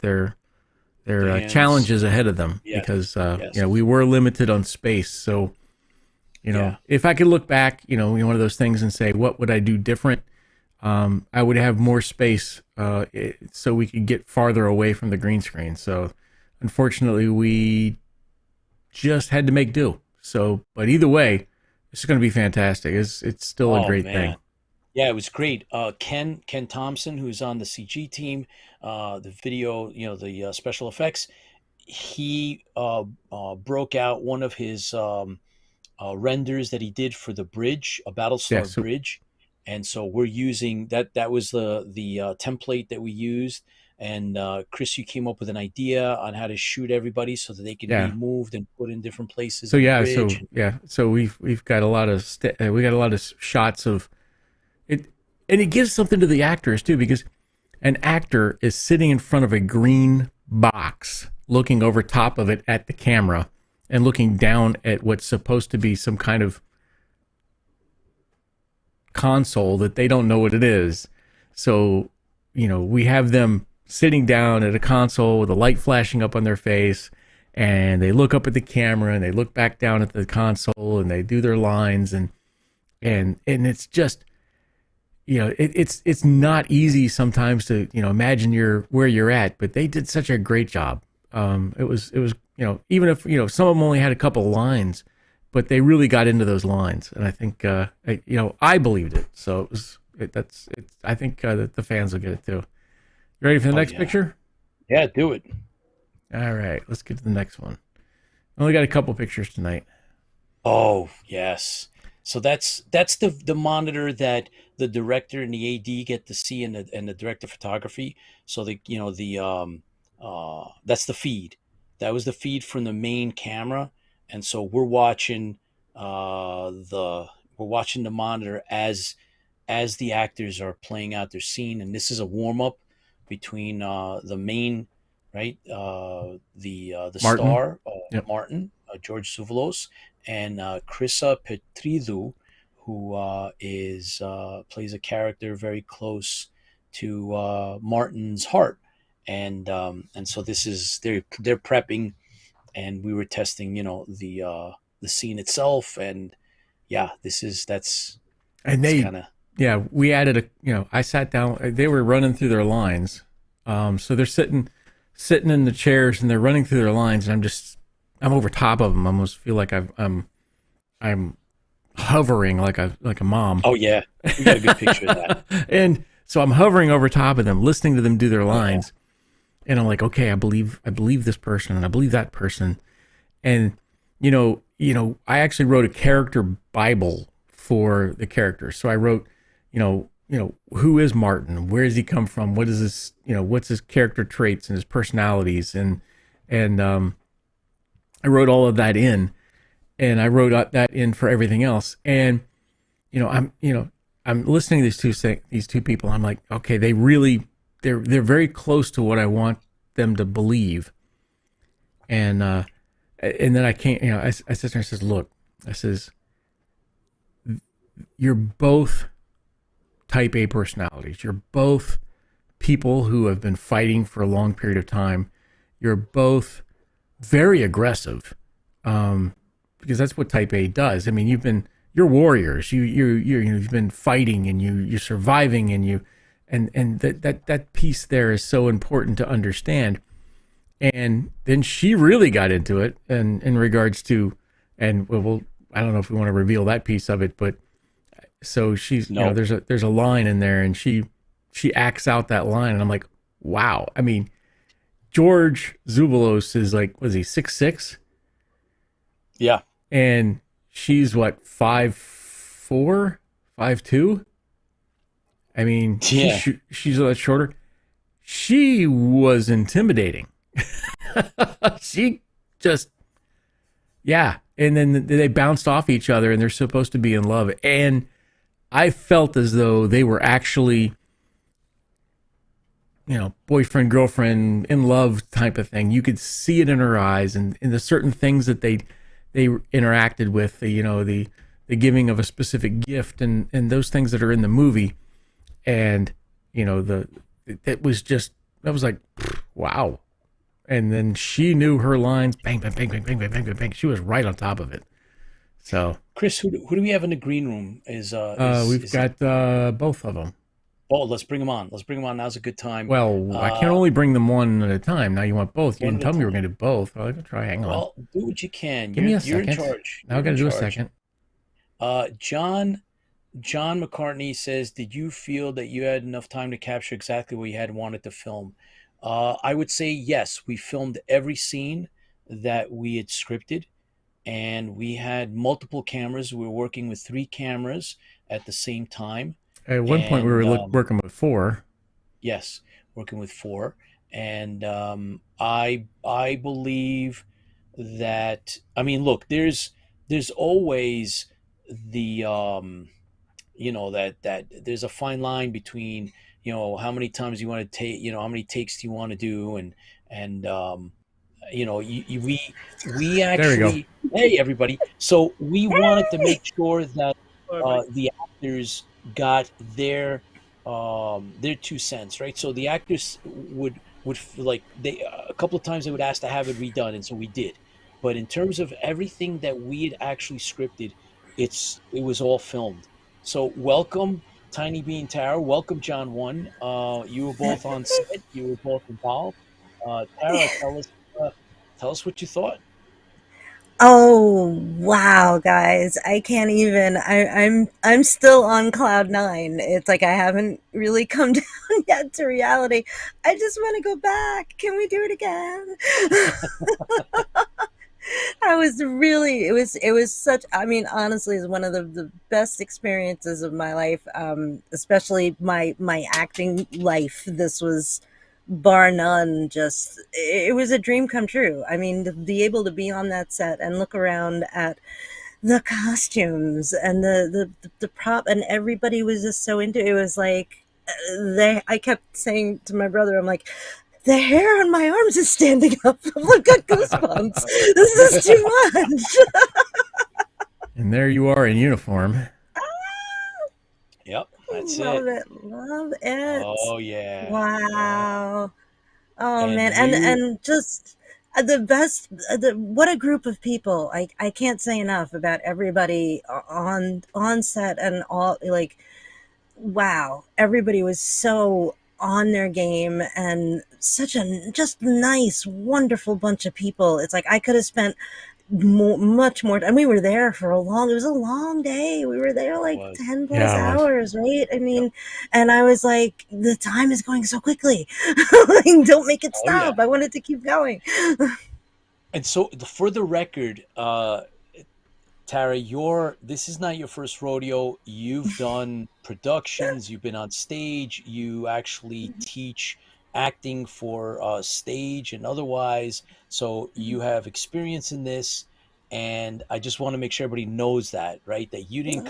Hands. challenges ahead of them Yes, because yes. we were limited on space. So Yeah. if I could look back, one of those things and say, what would I do different? I would have more space so we could get farther away from the green screen. So unfortunately, we just had to make do. So, but either way, it's going to be fantastic. It's still a Oh great man. thing. Yeah, it was great. Ken Thompson, who's on the CG team, the video, the special effects, he broke out one of his renders that he did for the bridge, a Yeah. Battlestar So bridge, and so we're using that. That was the template that we used. And Chris, you came up with an idea on how to shoot everybody so that they can yeah. be moved and put in different places. So in the yeah. bridge. So we've got a lot of we got a lot of shots of it. and it gives something to the actors too, because an actor is sitting in front of a green box, looking over top of it at the camera, and looking down at what's supposed to be some kind of console that they don't know what it is. So, we have them sitting down at a console with a light flashing up on their face, and they look up at the camera and they look back down at the console and they do their lines, and it's just, it's not easy sometimes to, imagine where you're at, but they did such a great job. It was, even if, some of them only had a couple of lines, but they really got into those lines. And I think, I believed it. So I think that the fans will get it too. You ready for the next picture? Yeah, do it. All right, let's get to the next one. I only got a couple pictures tonight. Oh, yes. So that's the monitor that the director and the AD get to see, and the director of photography. So that's the feed. That was the feed from the main camera, and so we're watching the monitor as the actors are playing out their scene, and this is a warm up between the main, right, the Martin. star, Yep. Martin, George Zuvalos, and Krissa Petridou, who plays a character very close to Martin's heart, and so this is they're prepping, and we were testing, the scene itself, and yeah, kind of. Yeah, we added I sat down. They were running through their lines, so they're sitting in the chairs and they're running through their lines, and I'm over top of them. I almost feel like I'm hovering like a mom. Oh yeah, we got a good picture of that. And so I'm hovering over top of them, listening to them do their lines, and I'm like, okay, I believe this person, and I believe that person, and I actually wrote a character Bible for the characters. So I wrote, who is Martin? Where does he come from? What is this? What's his character traits and his personalities, and I wrote all of that in, and I wrote that in for everything else. And I'm listening to these two people. I'm like, okay, they're very close to what I want them to believe. And then I can't, I sit there and says, look, I says, you're both type A personalities. You're both people who have been fighting for a long period of time. You're both very aggressive, because that's what type A does. I mean, you're warriors. You've been fighting, and you're surviving, and that piece there is so important to understand. And then she really got into it, and in regards to, and I don't know if we want to reveal that piece of it, but so she's, there's a line in there, and she acts out that line, and I'm like, wow. I mean, George Zuvalos is like, was he 6'6"? Yeah. And she's what, 5'4", 5'2"? I mean, yeah. she's a lot shorter. She was intimidating. She just, yeah. And then they bounced off each other, and they're supposed to be in love. And I felt as though they were actually, boyfriend, girlfriend, in love type of thing. You could see it in her eyes, and in the certain things that they interacted with, the giving of a specific gift, and those things that are in the movie. And, it was like, wow. And then she knew her lines, bang, bang, bang, bang, bang, bang, bang, bang, bang. She was right on top of it. So, Chris, who do we have in the green room? We've got both of them. Oh, let's bring them on. Now's a good time. Well, I can only bring them one at a time. Now you want both. You didn't tell me you were going to do both. I'll try. Hang on. Well, do what you can. Give me a second. You're in charge. Now I got to do a second. John McCartney says, did you feel that you had enough time to capture exactly what you had wanted to film? I would say yes. We filmed every scene that we had scripted, and we had multiple cameras. We were working with 3 cameras at the same time. At one point, we were working with 4. Yes, working with 4. And I believe that, I mean, look, there's always the that there's a fine line between, how many times you want to take, how many takes do you want to do, and we There we go. actually, hey everybody, so we wanted to make sure that Hello, everybody. the actors got their 2 cents, right? So the actors like, they a couple of times they would ask to have it redone, and so we did. But in terms of everything that we had actually scripted, it was all filmed. So welcome, Tiny Bean Tara. Welcome, John One. You were both on set. You were both involved. Tara, uh, tell us what you thought. Oh wow, guys! I can't even. I'm still on cloud nine. It's like I haven't really come down yet to reality. I just want to go back. Can we do it again? I was really. It was such. I mean, honestly, it's one of the best experiences of my life. Especially my acting life. This was bar none. Just it was a dream come true. I mean, to be able to be on that set and look around at the costumes and the prop, and everybody was just so into it. It was like they. I kept saying to my brother, I'm like, the hair on my arms is standing up. I've got goosebumps. This is too much. And there you are in uniform. Yep, that's Love it. it. Love it. Oh yeah, yeah. Wow. Oh And man, you, and just the best. What a group of people! I can't say enough about everybody on set and all. Like, wow, everybody was so on their game and such a just nice, wonderful bunch of people. It's like I could have spent much more, and we were there for a long. It was a long day. We were there it like was. 10 plus Yeah, it was. hours, right? I Yep. mean, and I was like, the time is going so quickly. Like, don't make it Oh yeah. stop. I want it to keep going. And so, for the record, Tara, this is not your first rodeo. You've done productions, you've been on stage, you actually teach acting for stage and otherwise. So you have experience in this, and I just want to make sure everybody knows that, right? That you Thank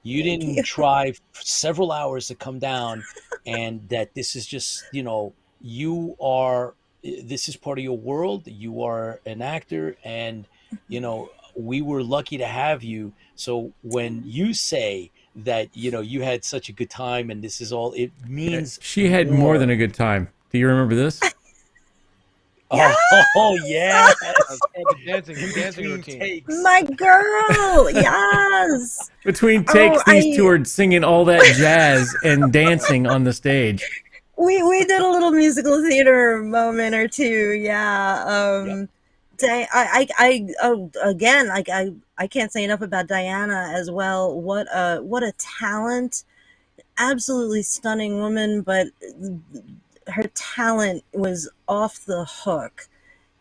didn't you. drive several hours to come down, and that this is just, this is part of your world. You are an actor, and you know we were lucky to have you. So when you say that, you had such a good time and this is all, it Yeah, means she had more than more. a good time. Do you remember this? Yes. Oh, yes. The dancing Between routine. takes. My girl. Yes. Between Oh, takes, these two are singing all that jazz and dancing on the stage. we did a little musical theater moment or two. Yeah. Yep. Oh, again, like I can't say enough about Diana as well. What a talent. Absolutely stunning woman, but her talent was off the hook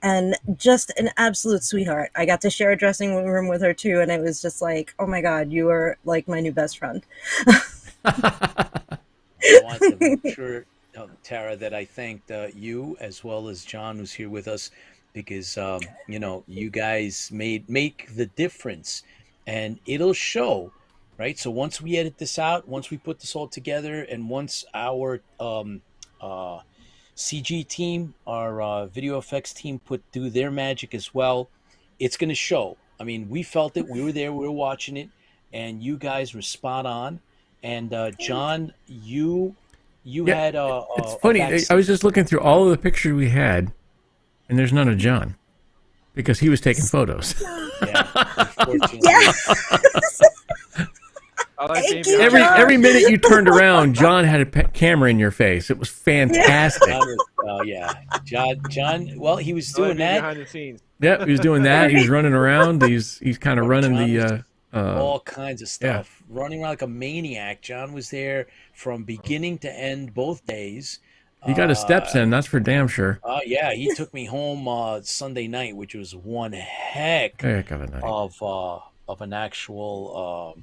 and just an absolute sweetheart. I got to share a dressing room with her too, and it was just like, oh my God, you are like my new best friend. I want to make sure, Tara, that I thanked you as well as John, who's here with us, because you guys make the difference, and it'll show, right? So once we edit this out, once we put this all together, and once our CG team, our video effects team, do their magic as well, it's going to show. I mean, we felt it. We were there. We were watching it, and you guys were spot on. And John, you Yeah, had it's a funny. I backstage. was just looking through all of the pictures we had, and there's none of John because he was taking photos. Yeah, unfortunately. Yeah. I like being Thank you, behind John. Every minute you turned around, John had a camera in your face. It was Yeah. fantastic. John was, yeah, John. Well, he was I like doing being that. behind the scenes. Yep, he was doing that. He was running around. He's kind of running John was the all kinds of yeah. stuff, running around like a maniac. John was there from beginning to end both days. He got his steps Uh, in. That's for damn sure. yeah, he took me home Sunday night, which was one heck Heck of a night. of an actual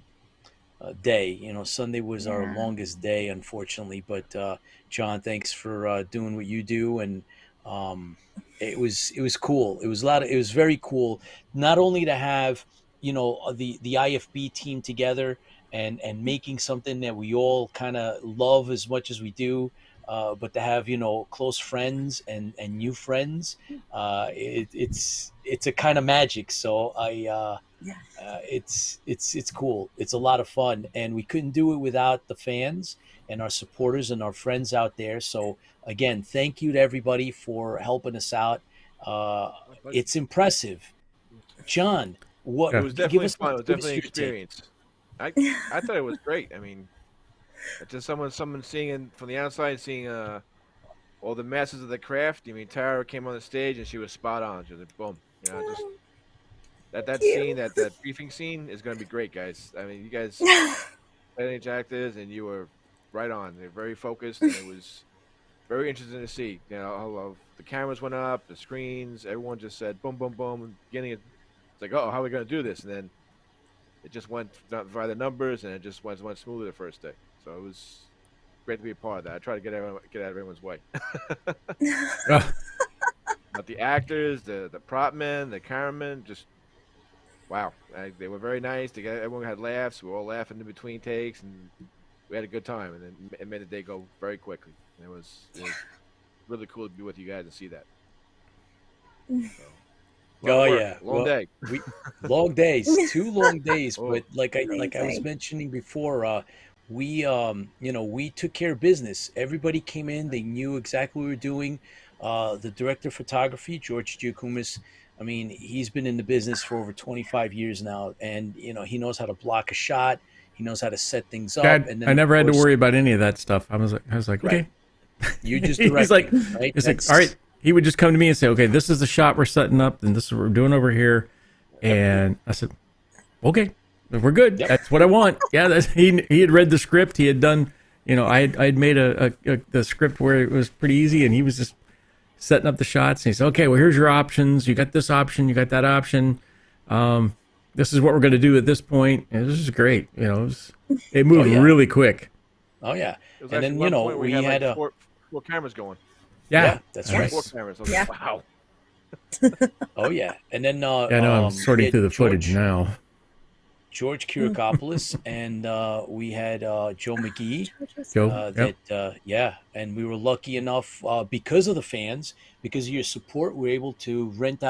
day. Sunday was our Yeah. longest day, unfortunately. But John, thanks for doing what you do, and um, it was cool. It was it was very cool, not only to have the IFB team together and making something that we all kind of love as much as we do. But to have, close friends and new friends, it's a kind of magic. So Yeah. it's cool. It's a lot of fun, and we couldn't do it without the fans and our supporters and our friends out there. So again, thank you to everybody for helping us out. Uh, My pleasure. it's impressive. John, what? It was Give definitely us fun. It was what is definitely an your take? experience. I thought it was great. I mean, just someone seeing it from the outside, seeing all the masters of the craft. I mean, Tara came on the stage and she was spot on. She was like, boom. Just that scene, Cute. that briefing scene is going to be great, guys. I mean, you guys NH actors, and you were right on. They're very focused, and it was very interesting to see. How the cameras went up, the screens, everyone just said boom, boom, boom. In the beginning, it's like, oh, how are we going to do this? And then it just went via the numbers, and it just went smoothly the first day. So it was great to be a part of that. I try to get out of everyone's way. Ah, But the actors, the prop men, the cameramen, just wow. They were very nice. Everyone had laughs. We were all laughing in between takes, and we had a good time. And then it made the day go very quickly. And it was really cool to be with you guys and see that. So, lot of Oh work, yeah, long day. we long days, 2 long days. Oh, But like I was Amazing. mentioning before, we took care of business. Everybody came in, they knew exactly what we were doing. The director of photography, George Giacomis, I mean, he's been in the business for over 25 years now, and he knows how to block a shot. He knows how to set things up, God, and then I of never had to course, worry about any of that stuff. I was like, right, okay. you're just he's like, directing, right? he's like, all right. That's He would just come to me and say, okay, this is the shot we're setting up, and this is what we're doing over here. yep, And I said, okay, we're good. yep, That's what I want. Yeah, he had read the script. He had done, I had made the script where it was pretty easy, and he was just setting up the shots. And he said, okay, well, here's your options. You got this option. You got that option. This is what we're going to do at this point. And this is great. It oh moved yeah, really quick. oh yeah, it was and actually then one point where we we had had like a four cameras going. Yeah. yeah, that's Yeah, right. four Nice. cameras. I was Yeah. like, wow. Oh yeah, and then Yeah, no, I'm we sorting had through the footage now. George Kiriakopoulos, and we had Joe McGee. George was Joe, yep. Yeah, and we were lucky enough because of the fans, because of your support, we were able to rent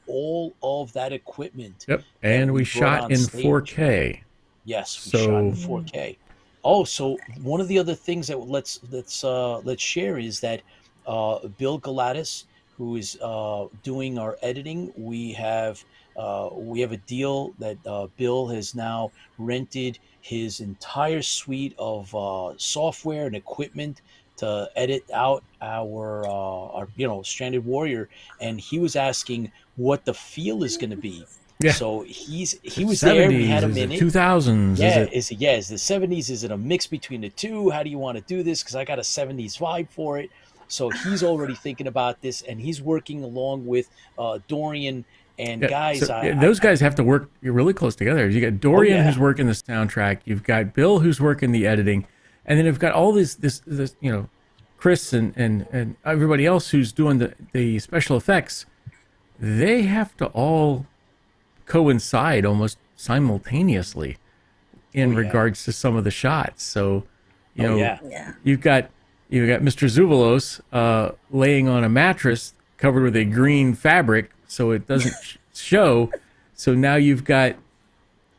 all of that equipment Yep. that And we we brought shot on in stage. 4K. Yes, we shot in So, 4K. Oh, so one of the other things that let's share is that Bill Galatis, who is doing our editing, we have a deal that Bill has now rented his entire suite of software and equipment to edit out our Stranded Warrior, and he was asking what the feel is going to be. yeah. So Is he it was there. We 70s? had him Is in it it. 2000s? Is Yeah, it? is the 70s? Is it a mix between the two? How do you want to do this? Because I got a 70s vibe for it. So he's already thinking about this, and he's working along with Dorian and Yeah. guys. So those guys have to work really close together. You got Oh Dorian, who's yeah, working the soundtrack. You've got Bill, who's working the editing. And then you've got all this, Chris and everybody else who's doing the special effects. They have to all coincide almost simultaneously oh in yeah, regards to some of the shots. So, you oh know, yeah, Yeah. you've got Mr. Zuvalos laying on a mattress covered with a green fabric, so it doesn't show. So now you've got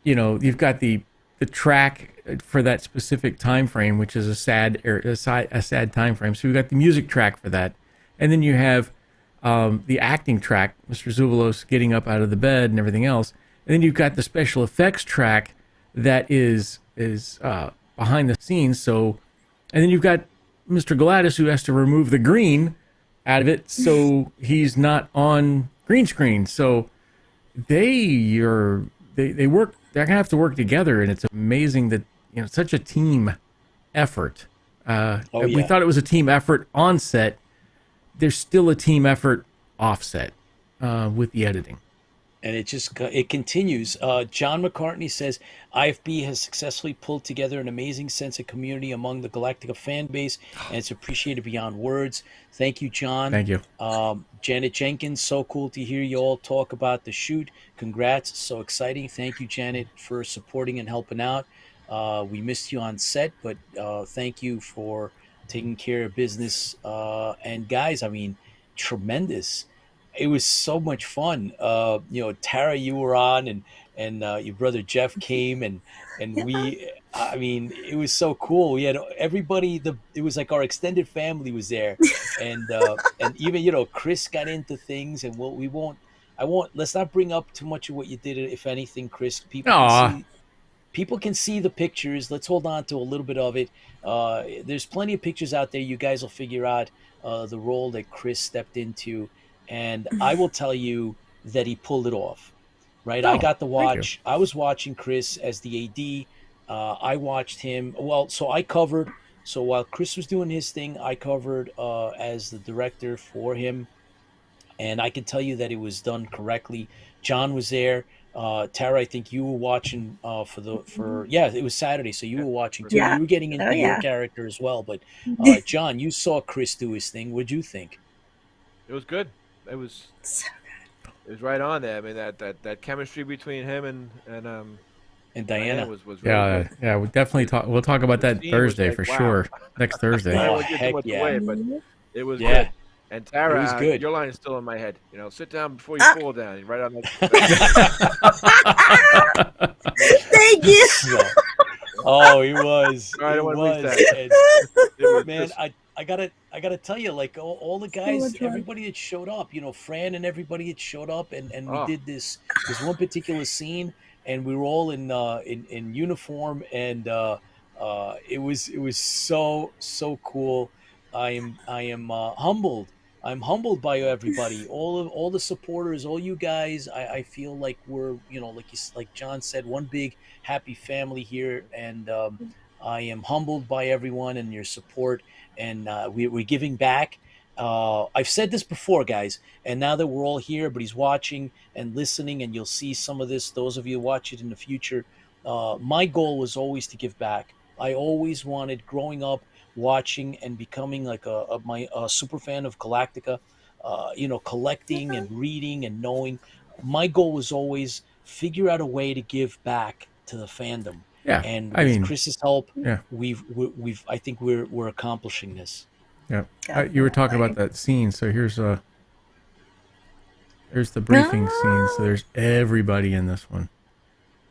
the track for that specific time frame, which is a sad time frame. So you've got the music track for that, and then you have the acting track, Mr. Zuvalos getting up out of the bed and everything else, and then you've got the special effects track that is behind the scenes. So, and then you've got Mr. Gladys who has to remove the green out of it, so he's not on green screen. So they work. They're gonna have to work together, and it's amazing that such a team effort. oh We yeah. thought it was a team effort on set. There's still a team effort offset with the editing. And it continues. John McCartney says IFB has successfully pulled together an amazing sense of community among the Galactica fan base, and it's appreciated beyond words. Thank you, John. Thank you. Janet Jenkins, so cool to hear you all talk about the shoot. Congrats, so exciting. Thank you, Janet, for supporting and helping out. We missed you on set, but thank you for taking care of business. And guys, I mean, tremendous. It was so much fun. Tara, you were on, and your brother Jeff came, and we. I mean, it was so cool. We had everybody. It was like our extended family was there, and even Chris got into things, and we won't. I won't. Let's not bring up too much of what you did. If anything, Chris, Aw, people can see the pictures. Let's hold on to a little bit of it. There's plenty of pictures out there. You guys will figure out the role that Chris stepped into, and I will tell you that he pulled it off. Right, I oh, got to thank you. watch. I was watching Chris as the AD. I watched him. Well, so I covered. So while Chris was doing his thing, I covered as the director for him, and I can tell you that it was done correctly. John was there. Tara, I think you were watching yeah, it was Saturday, so you Yeah, were watching for too. sure. Yeah. You were getting Oh into your yeah. character as well. But John, you saw Chris do his thing. What'd you think? It was good. It was So it was right on there. I mean that chemistry between him and And Diane Diana? was really Yeah, good. yeah, we definitely The, talk. We'll talk about the that scene was Thursday like for wow. sure. Next Thursday. I don't Oh want to give too heck much yeah, away, but good. it was yeah, good. And it Tara, was good. your line is still in my head. Sit down before you Ah, fall down. Right on that scene. thank you. So, oh, he was, I it don't want to miss was, that. and It was man, just I gotta tell you, like all the So guys, much fun. everybody that showed up, Fran and everybody that showed up, and we oh did this one particular scene, and we were all in uniform, and it was so cool. I am humbled. I'm humbled by everybody, all the supporters, all you guys. I feel like we're, like John said, one big happy family here, and I am humbled by everyone and your support, and we're giving back. I've said this before, guys, and now that we're all here, but he's watching and listening, and you'll see some of this. Those of you who watch it in the future, my goal was always to give back. I always wanted, growing up, watching and becoming like a super fan of Galactica, collecting and reading and knowing. My goal was always figure out a way to give back to the fandom, Yeah, and I with mean, Chris's help, yeah, we've I think we're accomplishing this. yeah. You were talking about Definitely. that scene, so here's the briefing scene. So Ah, there's everybody in this one.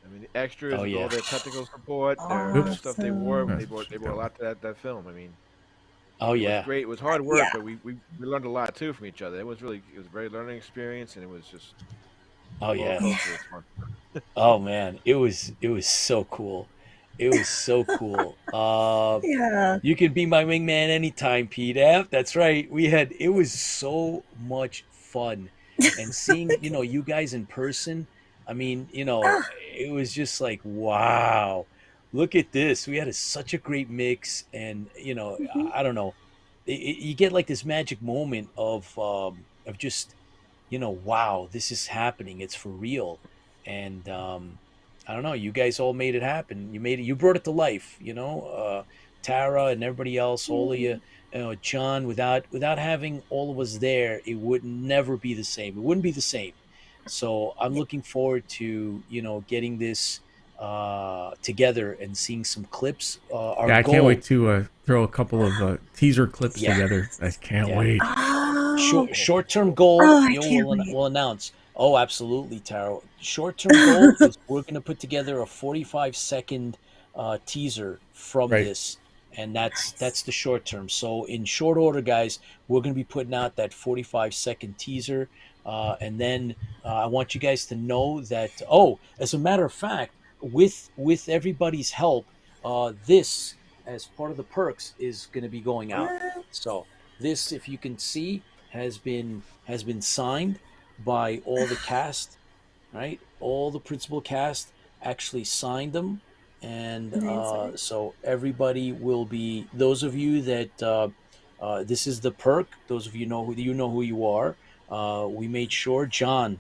I mean the extras Oh with all yeah, their technical support, the Oops. stuff they wore. awesome. Uh, They brought a lot to that film. I mean, oh it was yeah, great. It was hard work, Yeah. but we learned a lot too from each other. It was a very learning experience, and it was just oh a roller yeah. Yeah. coaster of fun. Oh man, it was so cool. It was so cool. Yeah. You can be my wingman anytime, Pete. That's right. It was so much fun. And seeing, you guys in person, I mean, Ah, it was just like, wow, look at this. We had such a great mix. And, mhm. I don't know. You get like this magic moment of just, wow, this is happening. It's for real. And I don't know, you guys all made it happen. You brought it to life, Tara and everybody else, all of you, John, without having all of us there, it would never be the same. It wouldn't be the same. So I'm Yeah. looking forward to, getting this together and seeing some clips. Our Yeah, I can't wait goal, to throw a couple of teaser clips yeah, together. I can't yeah. wait. Oh, Short term goal, oh, I can't we'll, wait. we'll announce. Oh, absolutely, Taro. Short term goal is we're going to put together a 45-second teaser from Right. this, and that's Nice. the short term. So in short order, guys, we're going to be putting out that 45-second teaser, and then I want you guys to know that. Oh, as a matter of fact, with everybody's help, this as part of the perks is going to be going out. What? So this, if you can see, has been signed by all the cast, right? All the principal cast actually signed them, and Amazing. so everybody will be. Those of you that this is the perk. Those of you know who you are. We made sure John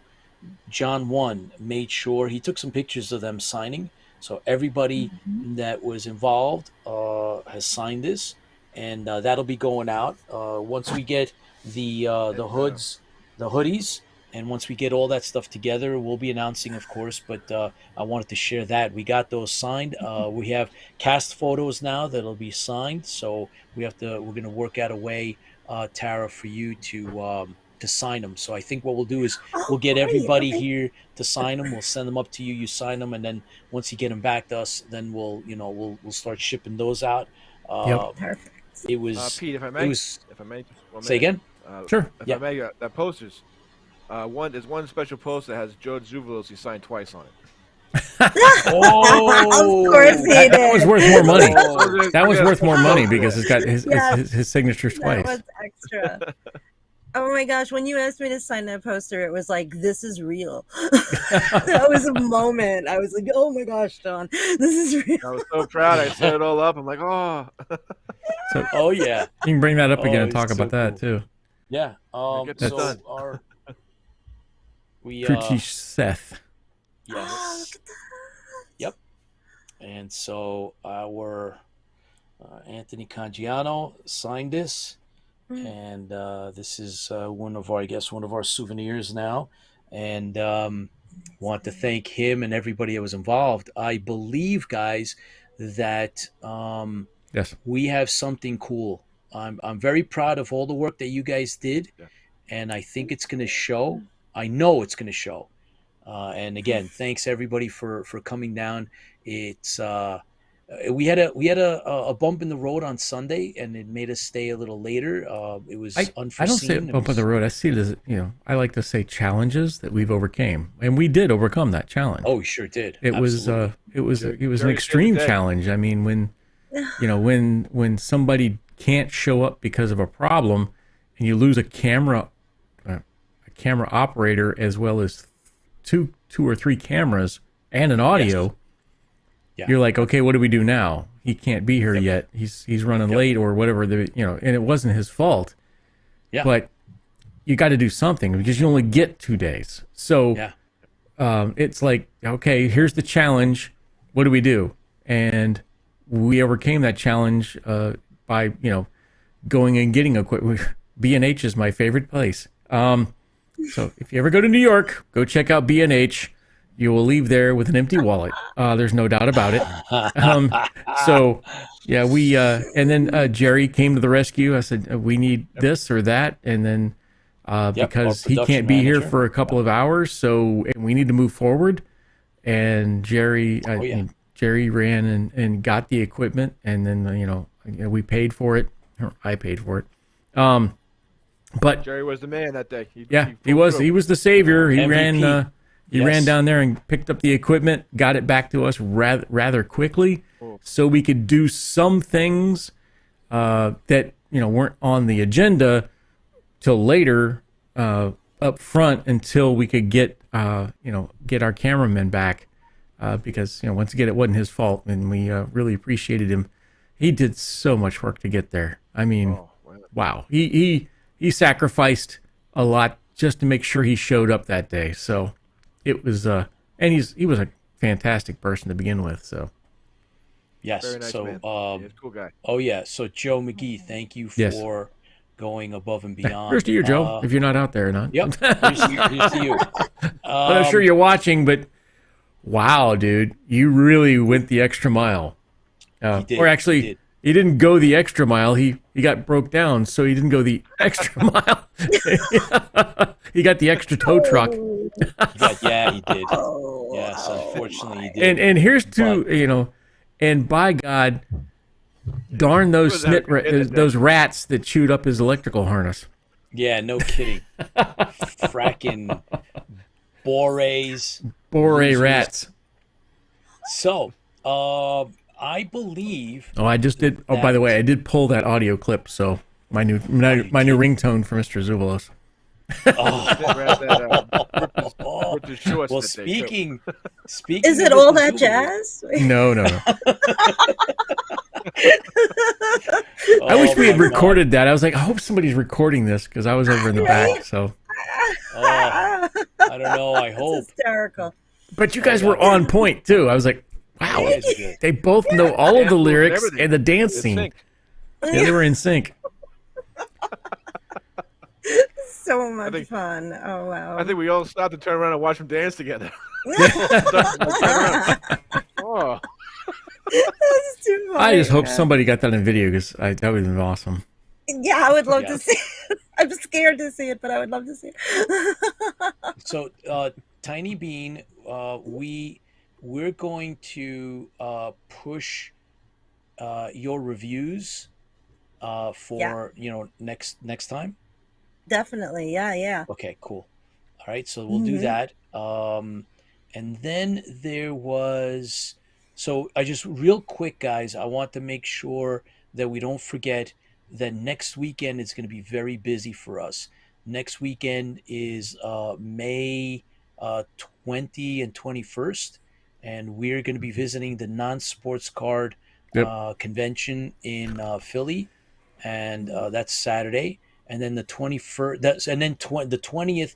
one made sure he took some pictures of them signing. So everybody Mhm. that was involved has signed this, and that'll be going out once we get the And hoods, the hoodies. And once we get all that stuff together, we'll be announcing, of course. But I wanted to share that we got those signed. We have cast photos now that'll be signed. So we're going to work out a way, Tara, for you to sign them. So I think what we'll do is we'll get great. everybody Okay. here to sign them. We'll send them up to you. You sign them, and then once you get them back to us, then we'll start shipping those out. Perfect. It was Pete, if I may, if I may, just 1 say minute. again. Sure. If Yeah. I may, that posters. There's one special poster that has George Zuvalos. He signed twice on it. Oh, Of course he did. That was worth more money. Oh, That was worth more money because it's got Yes. his signatures That twice. was extra. Oh my gosh, when you asked me to sign that poster, it was like, this is real. That was a moment. I was like, oh my gosh, Don, this is real. I was so proud. I set it all up. I'm like, oh. So oh yeah. you can bring that up again and it's talk so about that cool. too. Yeah. Get this So done. we Crucci Seth. yes. Yep. And so our Anthony Cangiano signed this, and this is one of our souvenirs now, and want to thank him and everybody that was involved. I believe, guys, that Yes. we have something cool. I'm very proud of all the work that you guys did, Yeah. and I think it's going to show. I know it's going to show. And again, thanks everybody for coming down. It's we had a bump in the road on Sunday, and it made us stay a little later. It was unforeseen. I don't say bump on the road. I see it as, I like to say challenges that we've overcame, and we did overcome that challenge. Oh, we sure did. It Absolutely. was an Very extreme day. challenge. I mean, when somebody can't show up because of a problem, and you lose a camera operator as well as two or three cameras and an audio. Yeah. You're like, okay, what do we do now? He can't be here yet. He's running late or whatever. And it wasn't his fault. Yeah. But you got to do something because you only get 2 days. So Yeah. it's like, okay, here's the challenge. What do we do? And we overcame that challenge by going and getting equipment. B&H is my favorite place. So if you ever go to New York, go check out B&H. You will leave there with an empty wallet. There's no doubt about it. So, yeah, and then Jerry came to the rescue. I said, we need this or that. And then because our he can't production be here manager. for a couple of hours, so and we need to move forward. And Jerry, Jerry ran and got the equipment. And then, we paid for it. Or I paid for it. But Jerry was the man that day. he pulled was. through. He was the savior. He MVP. ran down there and picked up the equipment, got it back to us rather quickly, so we could do some things that weren't on the agenda till later up front until we could get our cameraman back because once again it wasn't his fault and we really appreciated him. He did so much work to get there. I mean, wow. He sacrificed a lot just to make sure he showed up that day. So it was, and he was a fantastic person to begin with. So Yes. Very nice So man. He's a cool guy. oh yeah. So Joe McGee, thank you for Yes. going above and beyond. here's to you, Joe, if you're not out there or not. Yep. Here's to you. But I'm sure you're watching. But wow, dude, you really went the extra mile. did, Or actually, he did. he didn't go the extra mile. He got broke down, so he didn't go the extra mile. He got the extra tow truck. Yeah, he did. Oh, Yes, unfortunately he did. And here's to and by God, darn those those rats that chewed up his electrical harness. Yeah, no kidding. Fracking Borays. Bore Losers. rats. So, I believe. Oh, I just did. Oh, by the way, I did pull that audio clip. So my new ringtone for Mr. Zuvalos. Ripped his shorts Well, that day, too. speaking. is of it all Mr. that Zubalos- jazz? No. I wish we had my recorded that. I was like, I hope somebody's recording this because I was over in the back. So, God. I don't know. I hope. It's hysterical. but you guys were on point too. I was like, wow, You guys are good. they both know all of the lyrics everything. and the dance In scene. sync. Yeah, they were in sync. So so much think- fun. Oh wow. I think we all stopped to turn around and watch them dance together. Oh, That's too funny. I just hope man. somebody got that in video because that would have been awesome. Yeah, I would love Yeah. to see it. I'm scared to see it, but I would love to see it. So, Tiny Bean, we're going to push your reviews for next time. Definitely. Yeah. Okay, cool. All right, so we'll do that. And then there was, so I just real quick, guys, I want to make sure that we don't forget that next weekend is going to be very busy for us. Next weekend is May 20 and 21st, and we're going to be visiting the non-sports card convention in Philly, and that's Saturday. And then the 21st, the 20th,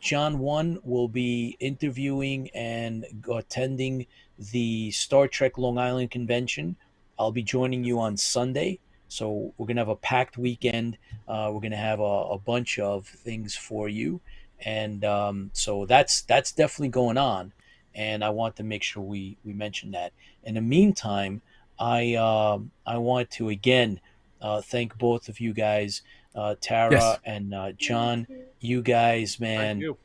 John One will be interviewing and attending the Star Trek Long Island convention. I'll be joining you on Sunday. So we're going to have a packed weekend. We're going to have a bunch of things for you. And so that's definitely going on. And I want to make sure we mention that. In the meantime, I want to, again, thank both of you guys. Tara Yes. and John, you guys, man. thank you.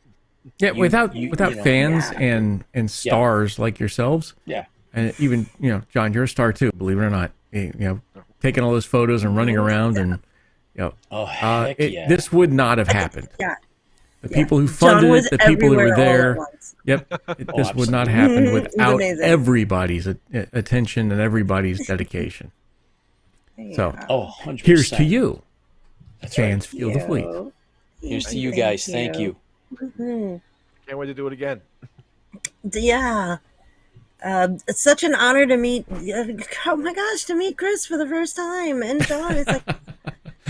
Yeah, without fans Yeah. and stars like yourselves, Yeah. and even John, you're a star too. Believe it or not, taking all those photos and running around and Oh, heck yeah. this would not have happened. Yeah. The people who John funded was it, the people who were everywhere all there. at once. Yep, this would not happen It was without amazing. everybody's attention and everybody's dedication. So Yeah. Oh, 100%. here's to you, That's right. fans. Feel the fleet. Here's to you guys. Thank you. Mhm. Can't wait to do it again. Yeah. It's such an honor to meet. Oh my gosh, to meet Chris for the first time and John. It's like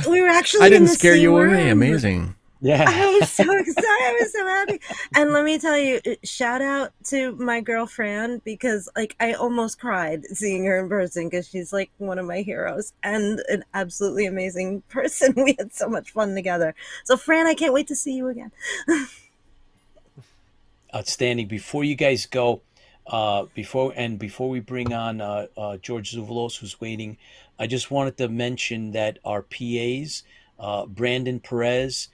we were actually. I didn't in the scare same you room. away. Amazing. Yeah. I was so excited. I was so happy. And let me tell you, shout out to my girlfriend because I almost cried seeing her in person because she's like one of my heroes and an absolutely amazing person. We had so much fun together. So Fran, I can't wait to see you again. Outstanding. Before you guys go, before we bring on George Zuvalos, who's waiting, I just wanted to mention that our PAs, Brandon Perez,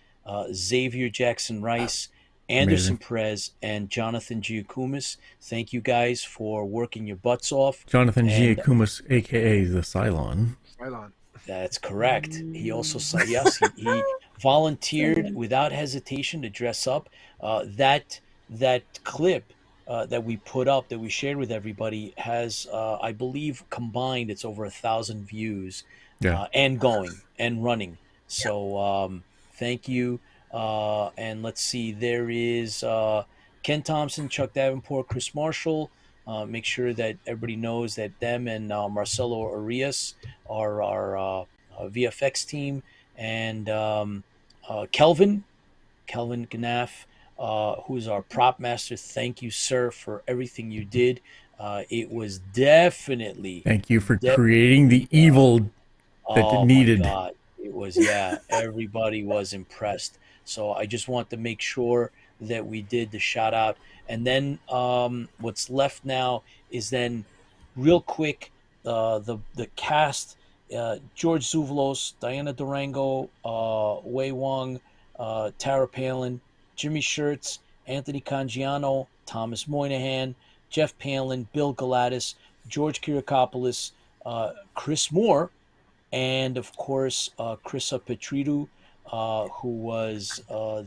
Xavier Jackson Rice, Anderson Amazing. Perez, and Jonathan Giacomis, thank you guys for working your butts off. Jonathan And- Giacomis, aka the Cylon. Cylon. That's correct. He also said, yes, he volunteered without hesitation to dress up. That clip that we put up, that we shared with everybody, has, I believe, combined, it's over 1,000 views, Yeah. and going and running. So thank you. And let's see, there is Ken Thompson, Chuck Davenport, Chris Marshall. Make sure that everybody knows that them and Marcelo Arias are our VFX team, and Kelvin Gnaff, who is our prop master. Thank you, sir, for everything you did. It was definitely Thank you for creating the evil that needed. My God. It was, yeah, everybody was impressed. So I just want to make sure that we did the shout out. And then what's left now is then real quick, the cast, George Zuvalos, Diana Durango, Wei Wong, Tara Palin, Jimmy Schertz, Anthony Cangiano, Thomas Moynihan, Jeff Palin, Bill Galatis, George Kirakopoulos, Chris Moore, and of course Krissa Petridou, who was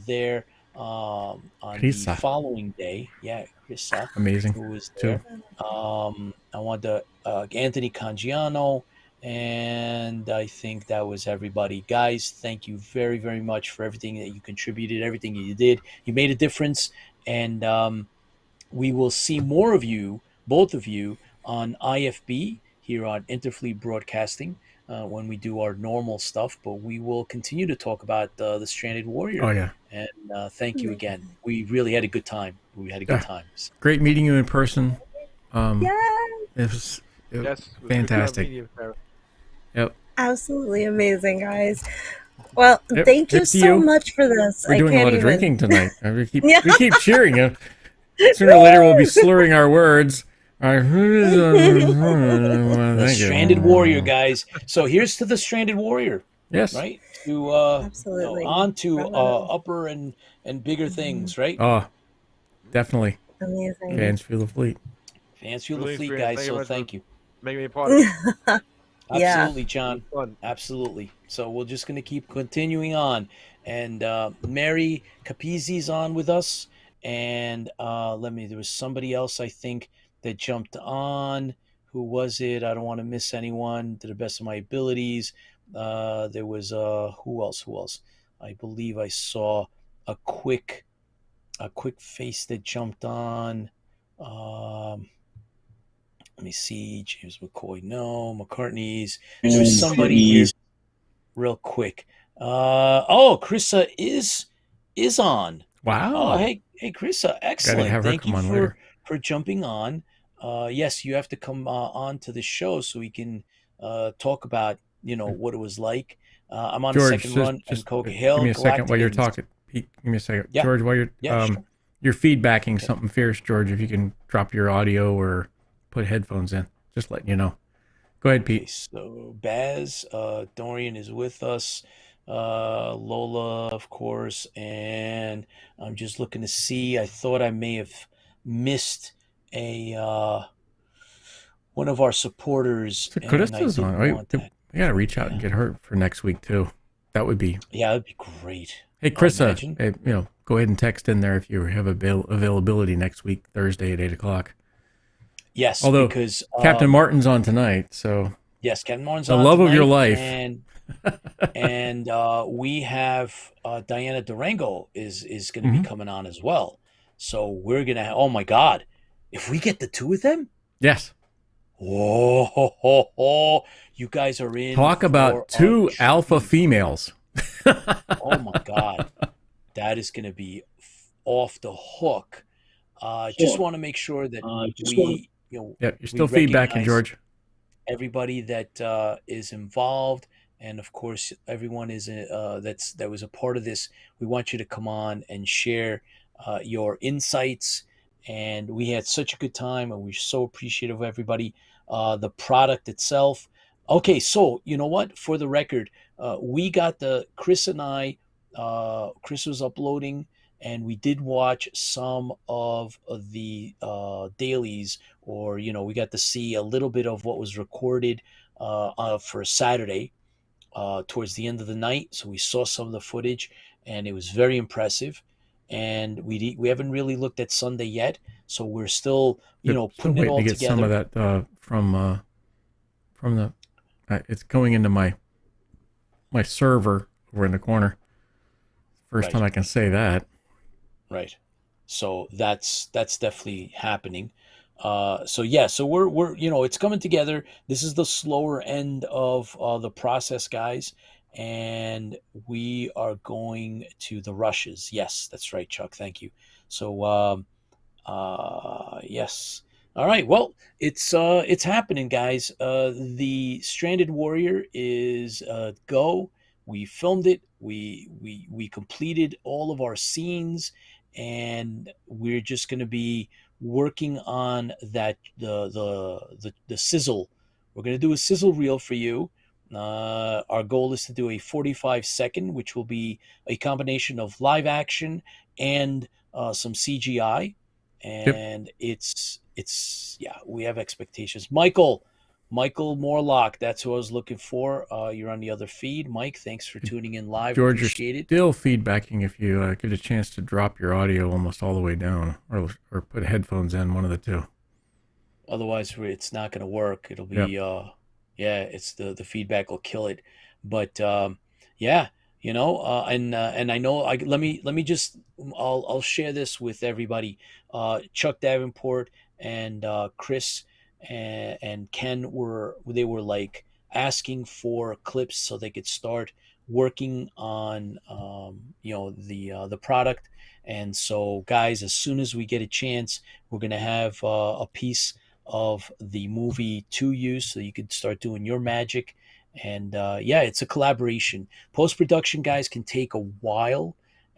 there on Krissa. the following day. Yeah, Krissa, Amazing. who was Too. there. I want to Anthony Cangiano, and I think that was everybody. Guys, thank you very, very much for everything that you contributed, everything you did. You made a difference, and we will see more of you, both of you, on IFB here on Interfleet Broadcasting when we do our normal stuff. But we will continue to talk about the Stranded Warrior. Oh yeah. And thank you again. We really had a good time. We had a good time. Great meeting you in person. Yeah. It was Yes. It was fantastic. good meeting you, Sarah. Yep. Absolutely amazing, guys. Well, Yep, thank you hip to so you. much for this. We're I doing a can't lot of even. drinking tonight. We Yeah. keep cheering you. Sooner or later, we'll be slurring our words. Thank The Stranded Warrior, you. guys. So here's to the Stranded Warrior, Yes. right? To Absolutely. on to From a- upper and bigger things, right? Oh, definitely. Amazing. Fans feel the fleet. Fans fuel the Really fleet, experience. guys. Thank you So very much for thank you. making me a part of it. Yeah. Absolutely, It was John. fun. Absolutely. So we're just going to keep continuing on. And Mary Capizzi's on with us. And there was somebody else, I think, that jumped on. Who was it? I don't want to miss anyone to the best of my abilities. There was, who else? Who else? I believe I saw a quick, a quick face that jumped on. Let me see. James McCoy, no. McCartney's. There's somebody here real quick. Krissa is on. Oh, Wow. hey, Krissa, Got to excellent. have her Thank come you on later. for jumping on. Yes, you have to come on to the show so we can talk about what it was like. I'm on a George, second run just and Coca give me Hill a second while you're Galacticans. talking. Pete, give me a second. Yeah, George, while yeah, sure. you're feedbacking something fierce, George, if you can drop your audio or put headphones in, just letting you know. Go ahead, Okay, Pete. so Baz, Dorian is with us, Lola, of course, and I'm just looking to see. I thought I may have missed a one of our supporters, So and I Carissa's on. didn't want that. We got to reach out and Yeah, get her for next week too. That would be. yeah, that'd be great. Hey, Carissa, Imagine. hey, go ahead and text in there if you have availability next week, Thursday at 8:00. Yes, Although because Captain Martin's on tonight, so yes, Ken Martin's the on love of your tonight, life. and we have Diana Durango is going to be Mhm. coming on as well. So we're gonna. Oh my God, if we get the two of them, Yes. oh, ho, ho, ho, you guys are in Talk for about a two alpha treat. females. Oh my God, that is going to be off the hook. Just want to make sure that we, Yep, you're we still feedbacking, recognize George. everybody that is involved, and of course everyone is that was a part of this. We want you to come on and share your insights, and we had such a good time, and we're so appreciative of everybody. The product itself, okay, so you know what, for the record, we got the Chris and I, Chris was uploading, and we did watch some of the dailies, or we got to see a little bit of what was recorded for Saturday towards the end of the night. So we saw some of the footage, and it was very impressive. And we haven't really looked at Sunday yet, so we're still Yep, still putting it waiting all to get some of together. that from the. It's going into my server over in the corner. First time Right, I can say that. right. So that's definitely happening. So yeah, so we're it's coming together. This is the slower end of the process, guys, and we are going to the rushes. Yes, that's right, Chuck. Thank you. So yes. All right. Well, it's happening, guys. The Stranded Warrior is go. We filmed it. We completed all of our scenes, and we're just going to be working on that the sizzle. We're going to do a sizzle reel for you. Our goal is to do a 45-second, which will be a combination of live action and some CGI, Yep. and it's yeah, we have expectations. Michael Morlock, that's who I was looking for. You're on the other feed. Mike, thanks for tuning in live. George, you're Appreciate it. still feedbacking. If you get a chance to drop your audio almost all the way down, or put headphones in, one of the two. Otherwise it's not going to work. It'll Yep. be yeah, it's the feedback will kill it. But yeah, and I know, let me just, I'll share this with everybody. Chuck Davenport and Chris and Ken were like asking for clips so they could start working on the product. And so, guys, as soon as we get a chance, we're going to have a piece of the movie to you, so you could start doing your magic. And yeah, it's a collaboration. Post production, guys, can take a while,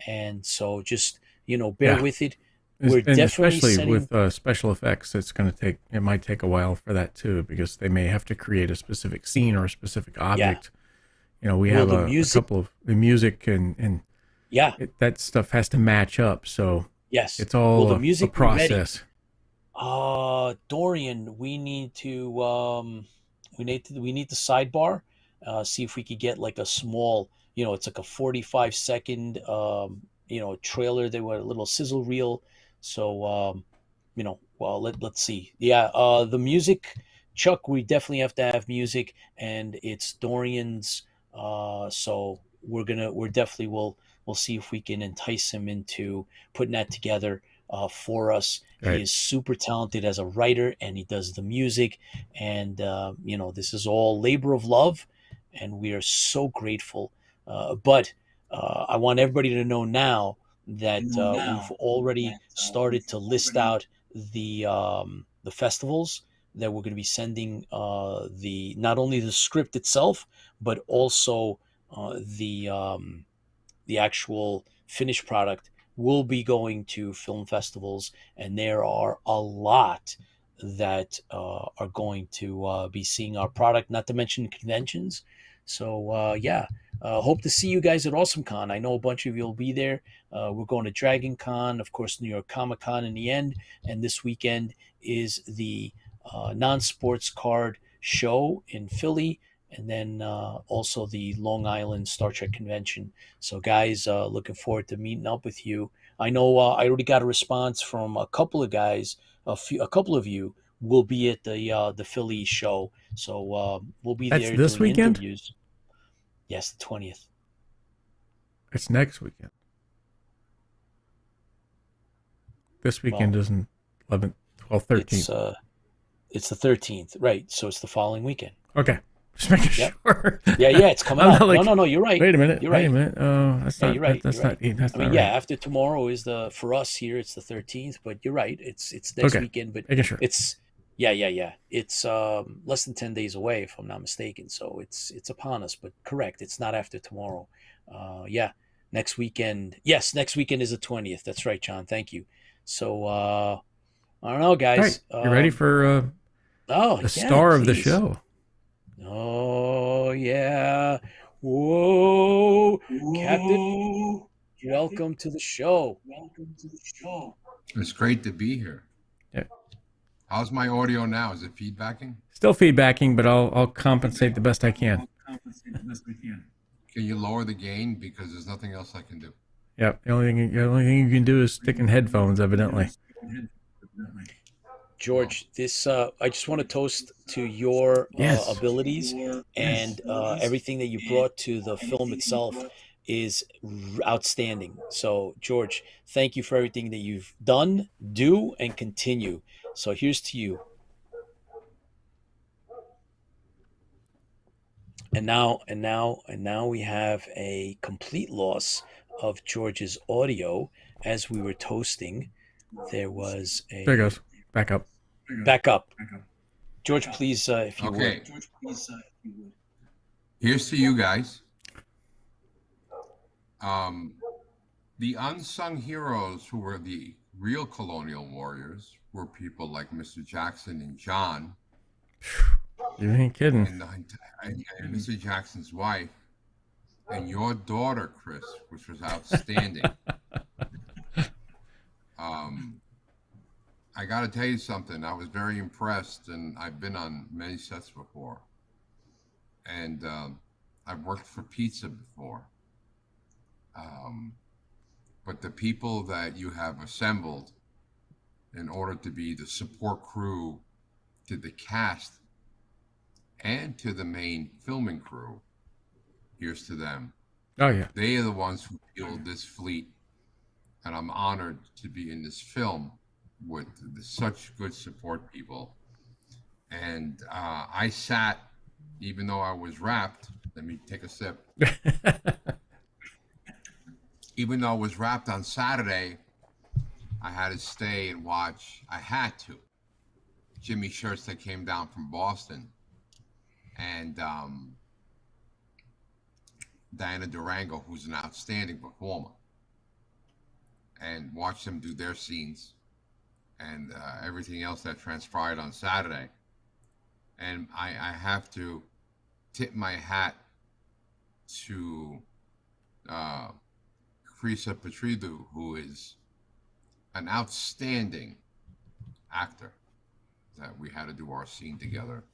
and so just bear Yeah. with it. We're And definitely especially setting. with special effects, it might take a while for that too, because they may have to create a specific scene or a specific Yeah. object. We Will have the a music? couple of the music and Yeah. that stuff has to match up. So Yes. it's Will all the a music be ready? process. Dorian, we need the sidebar. See if we could get like a small, it's like a 45-second, trailer. They were a little sizzle reel. So, well, let's see. Yeah, the music, Chuck, we definitely have to have music, and it's Dorian's. So we're definitely we'll see if we can entice him into putting that together for us. He Right. is super talented as a writer, and he does the music. And this is all labor of love, and we are so grateful. But I want everybody to know now that we've already started to list out the festivals that we're going to be sending the not only the script itself, but also the actual finished product will be going to film festivals, and there are a lot that are going to be seeing our product, not to mention conventions. So, yeah, hope to see you guys at AwesomeCon. I know a bunch of you will be there. We're going to Dragon Con, of course, New York Comic Con in the end, and this weekend is the non sports card show in Philly, and then also the Long Island Star Trek convention. So, guys, looking forward to meeting up with you. I know I already got a response from a couple of guys. A couple of you will be at the Philly show, so we'll be That's there this doing weekend. interviews. Yes, the 20th. It's next weekend. This weekend Well, isn't 11th, 12th, it's 13th. it's the 13th, right? So it's the following weekend. Okay, just making Yep. sure. Yeah, it's coming I'm up. not like, No, you're right. wait a minute, You're wait a right. minute. That's Yeah, not you're right. that's You're not right. that's I not mean, yeah, right. after tomorrow is for us here. It's the 13th, but you're right. It's next Okay, weekend, but making sure. it's yeah. It's less than 10 days away, if I'm not mistaken. So it's upon us. But correct, it's not after tomorrow. Yeah, next weekend. Yes, next weekend is the 20th. That's right, John. Thank you. So I don't know, All right, guys. you ready for Oh the yeah, star of the please. show? Oh yeah. Whoa, Captain. Welcome to the show. It's great to be here. Yeah. How's my audio now? Is it feedbacking? Still feedbacking, but I'll compensate the best I can. Can you lower the gain? Because there's nothing else I can do. Yep. The only thing you can do is stick in headphones, evidently. George, this I just want to toast to your Yes. abilities and everything that you brought to the film itself is outstanding. So, George, thank you for everything that you've done, do, and continue. So, here's to you. And now we have a complete loss of George's audio as we were toasting. There was a There it goes. Back up. back up. George, please, if you Okay. would. Here's to you guys. The unsung heroes who were the real colonial warriors were people like Mr. Jackson and John, You ain't kidding. and Mr. Jackson's wife, and your daughter, Chris, which was outstanding. I got to tell you something. I was very impressed, and I've been on many sets before, and I've worked for pizza before. But the people that you have assembled in order to be the support crew to the cast and to the main filming crew, here's to them. Oh yeah. They are the ones who build this fleet, and I'm honored to be in this film with such good support people. And I sat, even though I was wrapped, let me take a sip. Even though I was wrapped on Saturday, I had to stay and watch. I had to. Jimmy Shirts that came down from Boston. And Diana Durango, who's an outstanding performer, and watch them do their scenes and everything else that transpired on Saturday. And I have to tip my hat to Krisa Petridou, who is an outstanding actor that we had to do our scene together,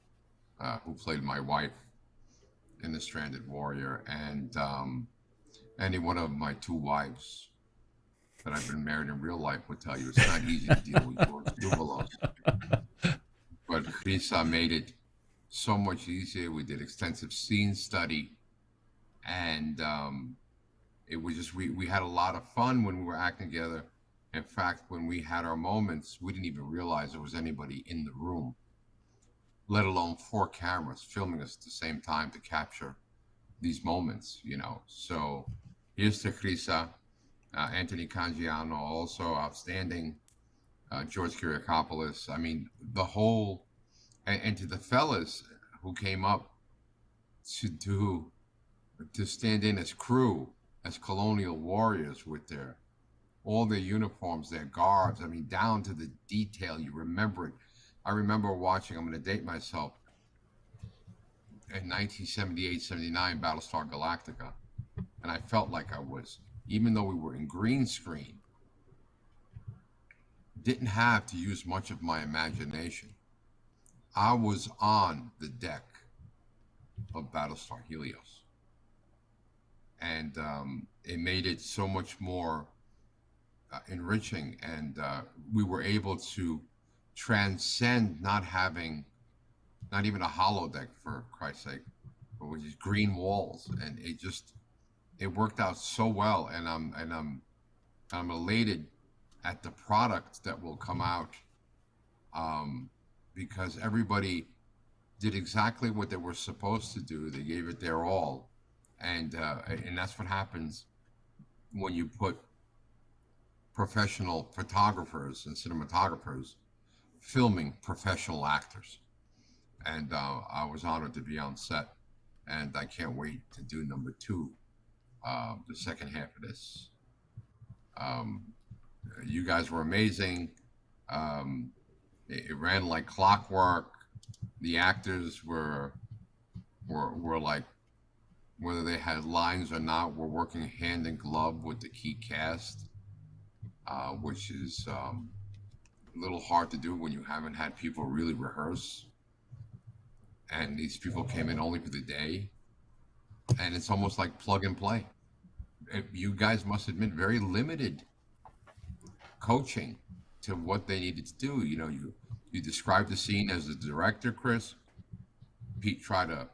who played my wife in The Stranded Warrior, and any one of my two wives that I've been married in real life would tell you it's not easy to deal with George Duvalos. But Krisa made it so much easier. We did extensive scene study, and it was just, we had a lot of fun when we were acting together. In fact, when we had our moments, we didn't even realize there was anybody in the room, let alone 4 cameras filming us at the same time to capture these moments, you know. So here's to Krisa, Anthony Cangiano, also outstanding, George Kyriakopoulos. I mean, the whole, and to the fellas who came up to stand in as crew, as colonial warriors with all their uniforms, their garbs. I mean, down to the detail. You remember it. I remember watching, I'm going to date myself, in 1978-79 Battlestar Galactica, and I felt like I was, even though we were in green screen, didn't have to use much of my imagination. I was on the deck of Battlestar Helios, and it made it so much more enriching, and we were able to transcend not even a holodeck, for Christ's sake, but with these green walls, and it worked out so well, and I'm elated at the product that will come out, because everybody did exactly what they were supposed to do. They gave it their all, and that's what happens when you put professional photographers and cinematographers filming professional actors. And I was honored to be on set, and I can't wait to do number 2, the second half of this. You guys were amazing. It ran like clockwork. The actors were like, whether they had lines or not, were working hand in glove with the key cast, which is a little hard to do when you haven't had people really rehearse. And these people came in only for the day, and it's almost like plug and play. You guys must admit very limited coaching to what they needed to do. You know, you described the scene as the director, Chris. Pete tried to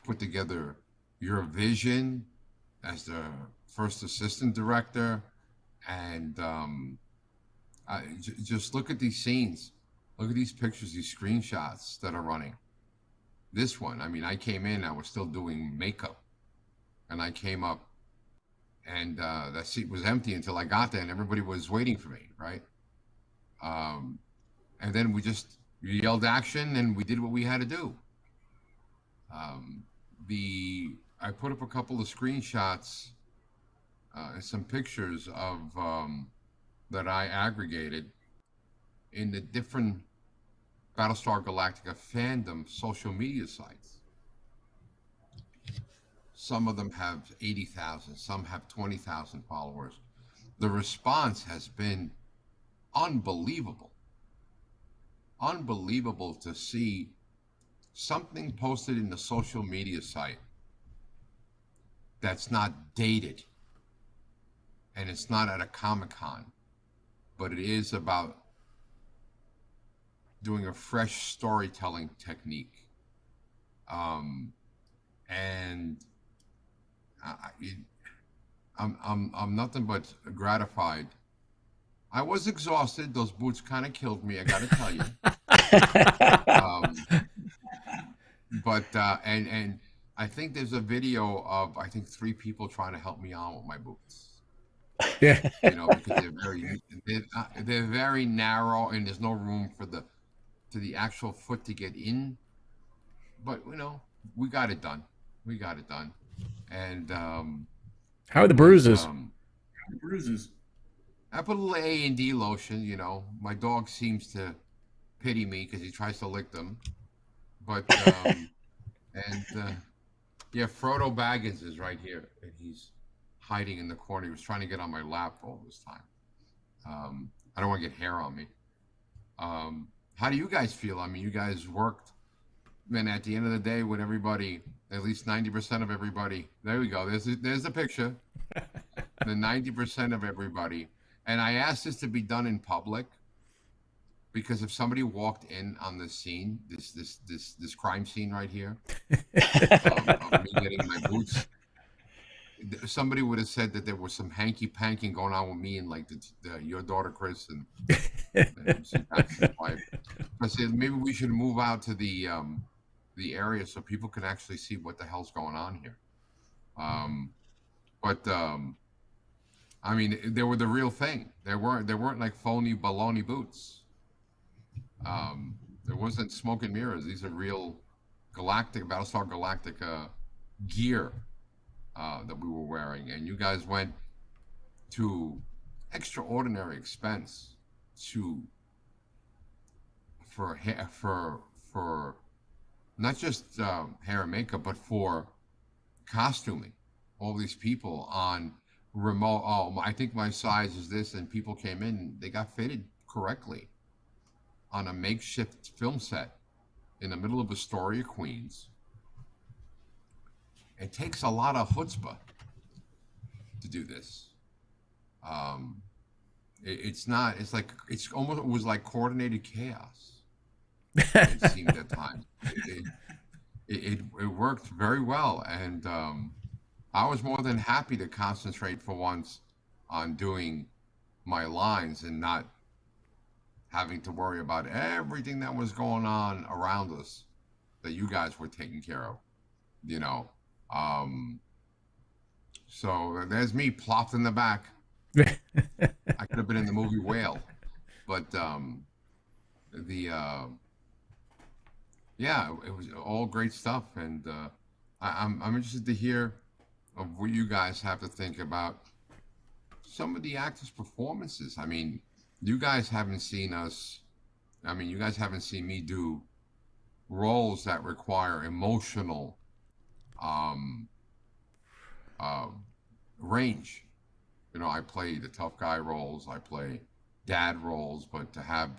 put together your vision as the first assistant director, and just look at these scenes. Look at these pictures, these screenshots that are running. This one, I mean, I came in, I was still doing makeup, and I came up, and that seat was empty until I got there, and everybody was waiting for me, right? And then we yelled action, and we did what we had to do. I put up a couple of screenshots and some pictures of that I aggregated in the different Battlestar Galactica fandom social media sites. Some of them have 80,000, some have 20,000 followers. The response has been unbelievable. Unbelievable to see something posted in the social media site that's not dated, and it's not at a Comic-Con, but it is about doing a fresh storytelling technique, and I'm nothing but gratified. I was exhausted. Those boots kind of killed me, I got to tell you. But and I think there's a video of, I think, 3 people trying to help me on with my boots. Yeah. You know, because they're very narrow, and there's no room for the actual foot to get in. But you know, we got it done. We got it done. And How are the it was bruises? I put a little A&D lotion. You know, my dog seems to pity me because he tries to lick them. But and yeah, Frodo Baggins is right here, and he's hiding in the corner. He was trying to get on my lap all this time. I don't want to get hair on me. How do you guys feel? I mean, you guys worked, man. At the end of the day, when everybody, at least 90% of everybody, there we go. There's the picture. The 90% of everybody, and I asked this to be done in public because if somebody walked in on this scene, this crime scene right here, of me getting my boots, somebody would have said that there was some hanky panking going on with me and like your daughter Chris and Max's wife. I said maybe we should move out to the area so people can actually see what the hell's going on here. But I mean, they were the real thing. They weren't like phony baloney boots. There wasn't smoke and mirrors. These are real Galactic Battlestar Galactica gear that we were wearing, and you guys went to extraordinary expense for not just hair and makeup, but for costuming all these people on remote. Oh, I think my size is this, and people came in, they got fitted correctly on a makeshift film set in the middle of Astoria, Queens. It takes a lot of chutzpah to do this. It's not. It's like it was like coordinated chaos. It seemed at times. It worked very well, and I was more than happy to concentrate for once on doing my lines and not having to worry about everything that was going on around us that you guys were taking care of, you know. So there's me plopped in the back. I could have been in the movie Whale, but yeah, it was all great stuff, and I'm interested to hear of what you guys have to think about some of the actors' performances. I mean, you guys haven't seen us. I mean, you guys haven't seen me do roles that require emotional range. You know, I play the tough guy roles, I play dad roles, but to have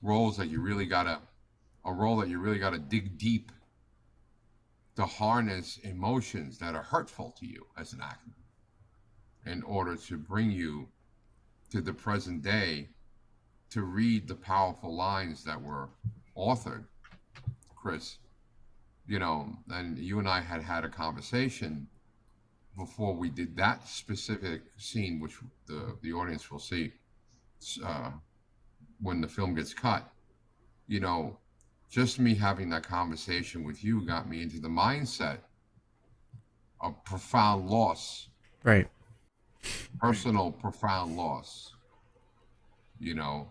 roles that you really gotta, a role that you really gotta dig deep to harness emotions that are hurtful to you as an actor in order to bring you to the present day to read the powerful lines that were authored, Chris. You know, and you and I had a conversation before we did that specific scene, which the audience will see when the film gets cut. You know, just me having that conversation with you got me into the mindset of profound loss, Right. personal profound loss. You know,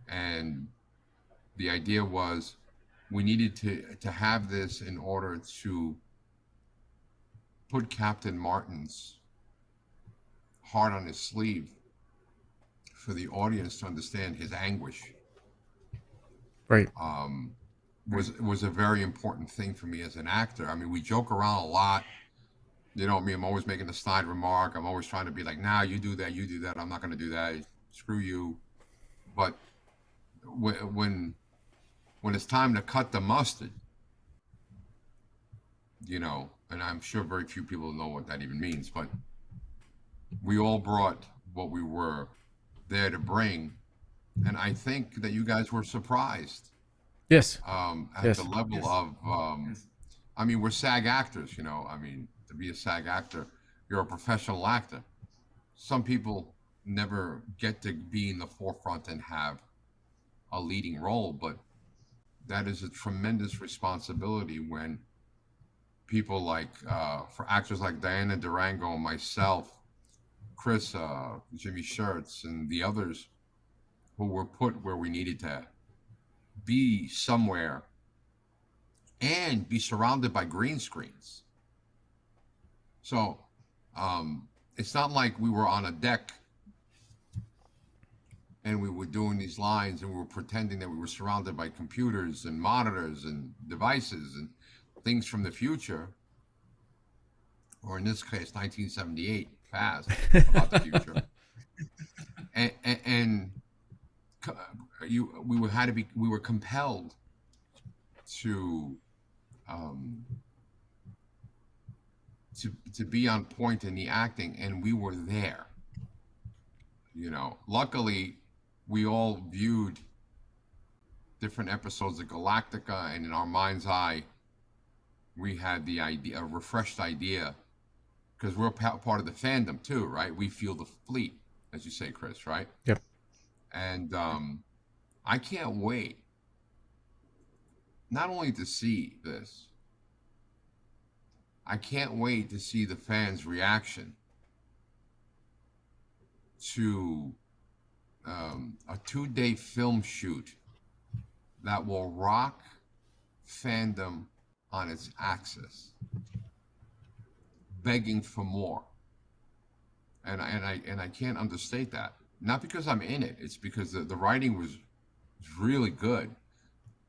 and the idea was we needed to have this in order to put Captain Martin's heart on his sleeve for the audience to understand his anguish. Right. Was a very important thing for me as an actor. I mean, we joke around a lot. You know me, I'm always making a snide remark. I'm always trying to be like, nah, you do that, you do that. I'm not going to do that. Screw you. But when it's time to cut the mustard, you know, and I'm sure very few people know what that even means, but we all brought what we were there to bring. And I think that you guys were surprised Yes. at Yes. the level of, I mean, we're SAG actors, you know, I mean, to be a SAG actor, you're a professional actor. Some people never get to be in the forefront and have a leading role, but that is a tremendous responsibility when people like, for actors like Diana Durango, myself, Chris, Jimmy Schertz, and the others who were put where we needed to be somewhere and be surrounded by green screens. So it's not like we were on a deck and we were doing these lines and we were pretending that we were surrounded by computers and monitors and devices and things from the future, or in this case 1978 past, about the future. and we were compelled to be on point in the acting, and we were there. You know, luckily we all viewed different episodes of Galactica, and in our mind's eye we had the idea, a refreshed idea, because we're part of the fandom too, right? We feel the fleet, as you say, Chris, right? Yep. And I can't wait not only to see this, I can't wait to see the fans' reaction to a 2-day film shoot that will rock fandom on its axis, begging for more. And I can't understate that. Not because I'm in it, it's because the writing was really good,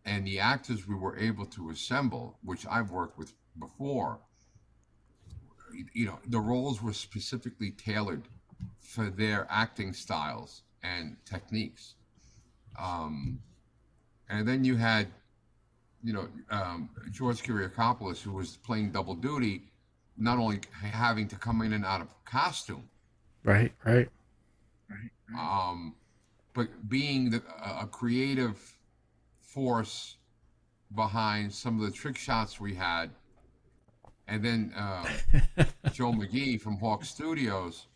and the actors we were able to assemble, which I've worked with before, you know, the roles were specifically tailored for their acting styles and techniques. And then you had, you know, George Kyriakopoulos, who was playing double duty, not only having to come in and out of costume, Right. but being a creative force behind some of the trick shots we had. And then Joe McGee from Hawk Studios,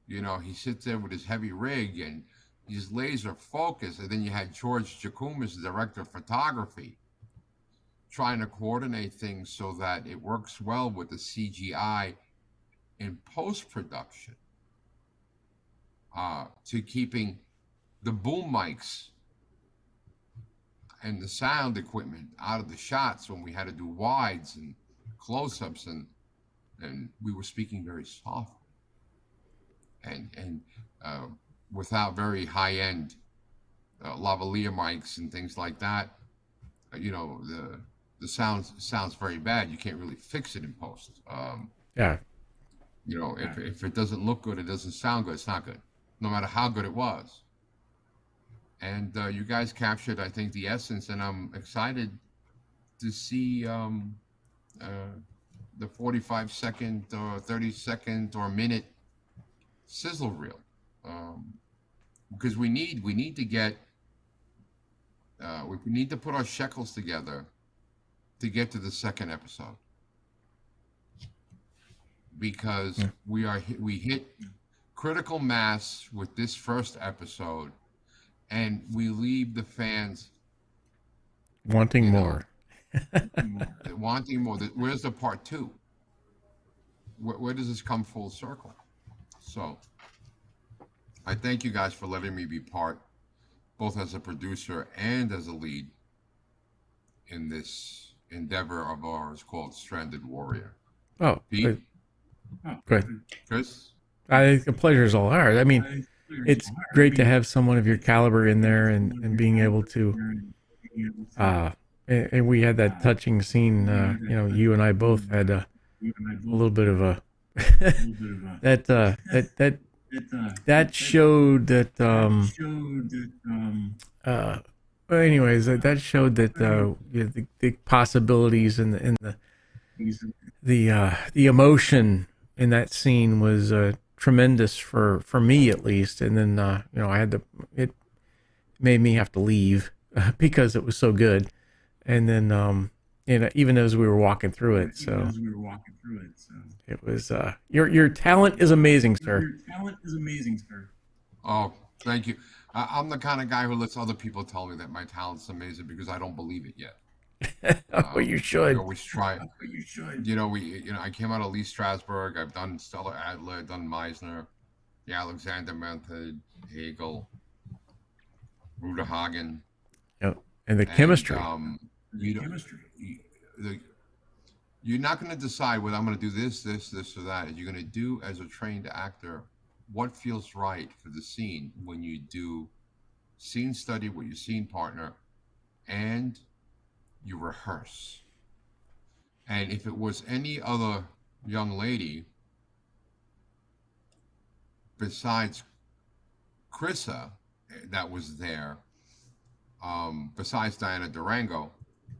you know, he sits there with his heavy rig and he's laser focused. And then you had George Giacomas, the director of photography, trying to coordinate things so that it works well with the CGI in post-production, to keeping the boom mics and the sound equipment out of the shots when we had to do wides and close-ups, and we were speaking very softly and without very high-end lavalier mics and things like that. You know, the sounds very bad. You can't really fix it in post. Yeah. You know, if it doesn't look good, it doesn't sound good, it's not good, no matter how good it was. And you guys captured, I think, the essence, and I'm excited to see the 45-second or 30-second or minute sizzle reel, because we need to get we need to put our shekels together to get to the second episode, because we hit critical mass with this first episode, and we leave the fans Wanting more. wanting more. Where's the part two? Where does this come full circle? So I thank you guys for letting me be part, both as a producer and as a lead, in this endeavor of ours called Stranded Warrior. Oh, Pete? good. Chris? The pleasure is all ours. I mean, it's great to have someone of your caliber in there and being able to, and we had that touching scene, you know, you and I both had a little bit of a, that showed that, well, anyways, that showed that, the possibilities and the emotion in that scene was, tremendous for me at least. And then, you know, it made me have to leave because it was so good. And then, you know, even as we were walking through it, so it was, your talent is amazing, sir. Oh, thank you. I'm the kind of guy who lets other people tell me that my talent's amazing because I don't believe it yet. Oh, you should. We always try. You know, I came out of Lee Strasberg. I've done Stella Adler, I've done Meisner, the Alexander method, Hegel, Ruderhagen. Yep. And the chemistry. You know, you're not going to decide whether I'm going to do this, or that. You're going to do, as a trained actor, what feels right for the scene when you do scene study with your scene partner and you rehearse. And if it was any other young lady besides Chrissa that was there, besides Diana Durango,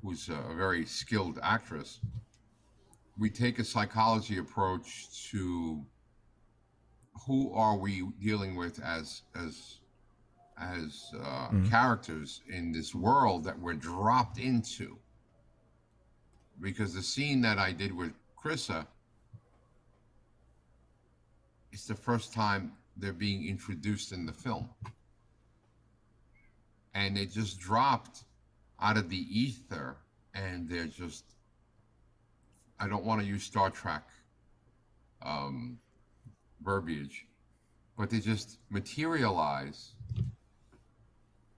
who's a very skilled actress, we take a psychology approach to who are we dealing with as characters in this world that we're dropped into. Because the scene that I did with Chrissa, it's the first time they're being introduced in the film. And they just dropped out of the ether, and they're just, I don't want to use Star Trek verbiage, but they just materialize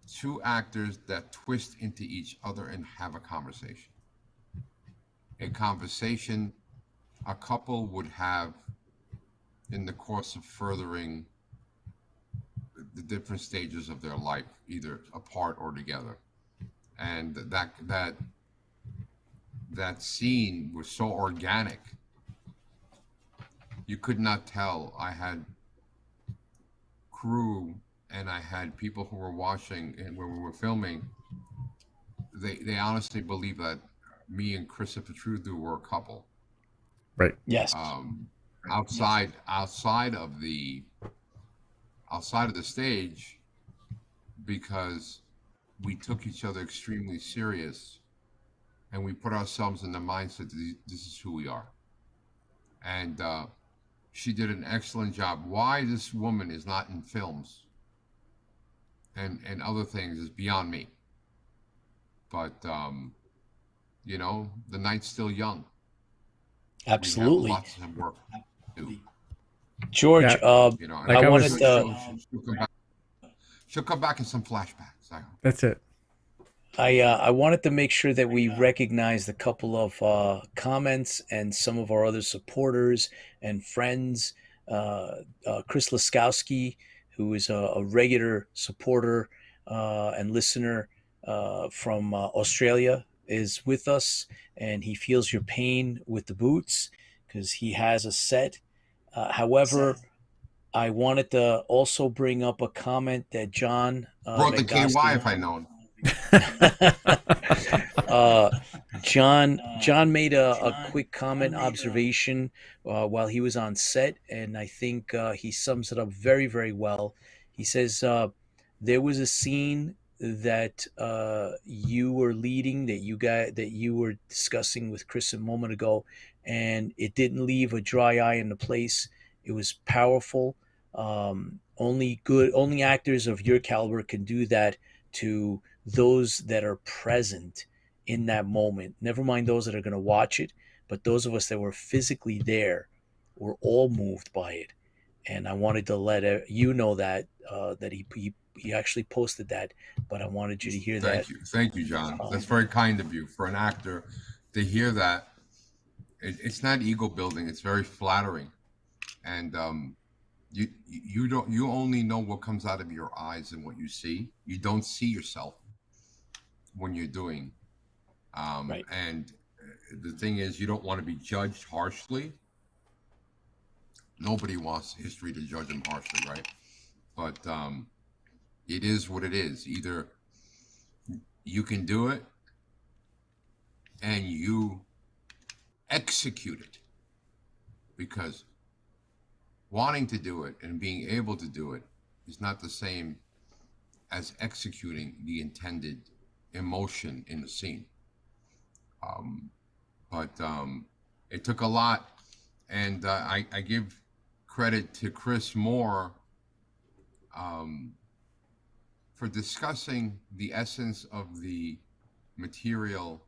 two actors that twist into each other and have a conversation. A conversation a couple would have in the course of furthering the different stages of their life, either apart or together. And that scene was so organic. You could not tell. I had crew and I had people who were watching, and when we were filming, they honestly believe that me and Chrissa Petrudu were a couple. Right. Yes. Outside of the stage, because we took each other extremely serious, and we put ourselves in the mindset that this is who we are. And she did an excellent job. Why this woman is not in films and other things is beyond me. But you know, the night's still young. Absolutely. We have lots of work to do. George, Yeah. You know, Like I I wanted was- to. She'll come back in some flashbacks. I hope. That's it. I wanted to make sure that we recognized a couple of comments and some of our other supporters and friends. Chris Laskowski, who is a regular supporter and listener from Australia, is with us, and he feels your pain with the boots because he has a set. However, I wanted to also bring up a comment that John Brought the KY Mangoski- if I known. John made a quick comment observation while he was on set, and I think he sums it up very, very well. He says there was a scene that you were leading, that you were discussing with Chris a moment ago, and it didn't leave a dry eye in the place. It was powerful. Only actors of your caliber can do that to those that are present in that moment. Never mind those that are going to watch it, but those of us that were physically there were all moved by it. And I wanted to let you know that he actually posted that, but I wanted you to hear that. Thank you, John. That's very kind of you for an actor to hear that. It's not ego building. It's very flattering, and you only know what comes out of your eyes and what you see. You don't see yourself when you're doing. Right. And the thing is, you don't want to be judged harshly. Nobody wants history to judge them harshly, right? But it is what it is. Either you can do it and you execute it, because wanting to do it and being able to do it is not the same as executing the intended emotion in the scene. But it took a lot, and I give credit to Chris Moore for discussing the essence of the material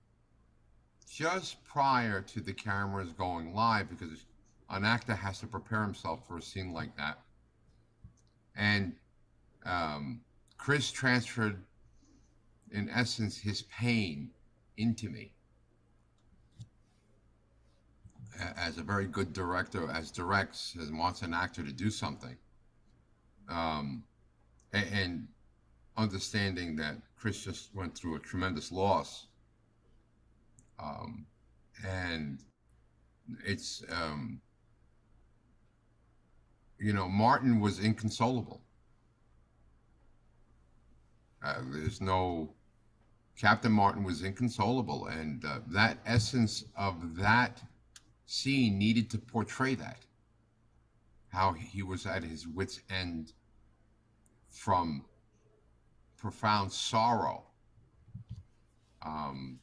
just prior to the cameras going live, because an actor has to prepare himself for a scene like that. And Chris transferred, in essence, his pain into me. as a very good director, as directs, as wants an actor to do something, um, and understanding that Chris just went through a tremendous loss, um, and it's Martin was inconsolable. There's no Captain Martin was inconsolable, and that essence of that scene needed to portray that, how he was at his wit's end from profound sorrow, um,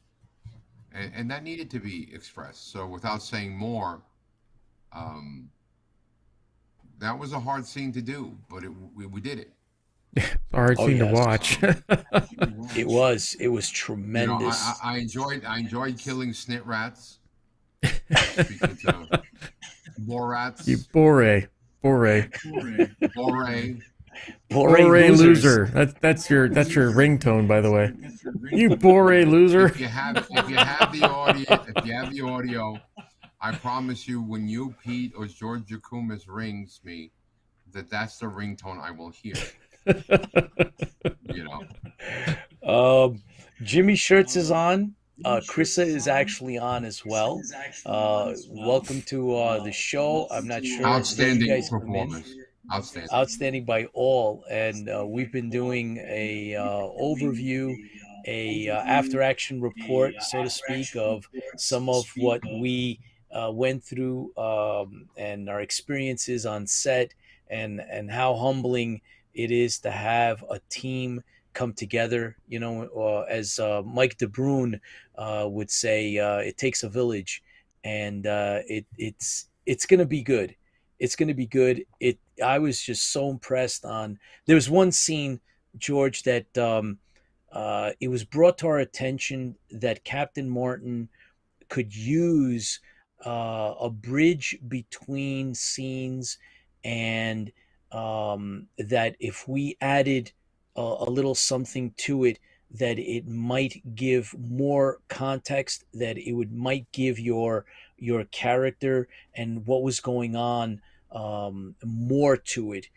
and that needed to be expressed. So without saying more, um, that was a hard scene to do, but we did it. It's a hard Oh scene to yes, watch. it was. It was You know, tremendous. I enjoyed killing snit rats because of more rats. You bore. Bore. Bore loser. That's your ringtone, by the way. You bore loser. If you have the audio, I promise you, when you, Pete, or George Jacoumis rings me, that's the ringtone I will hear. You know. Jimmy Shirts is on. Krissa is actually on as well. Welcome to the show. I'm not sure Outstanding you guys performance. outstanding by all, and we've been doing a overview, a after action report, so to speak, of some of what we went through, and our experiences on set, and how humbling it is to have a team come together. As Mike DeBrune would say, it takes a village, and it's going to be good. It's going to be good. I was just so impressed on. There was one scene, George, that it was brought to our attention that Captain Martin could use a bridge between scenes, and that if we added a little something to it, that it might give more context, that it might give your character and what was going on more to it,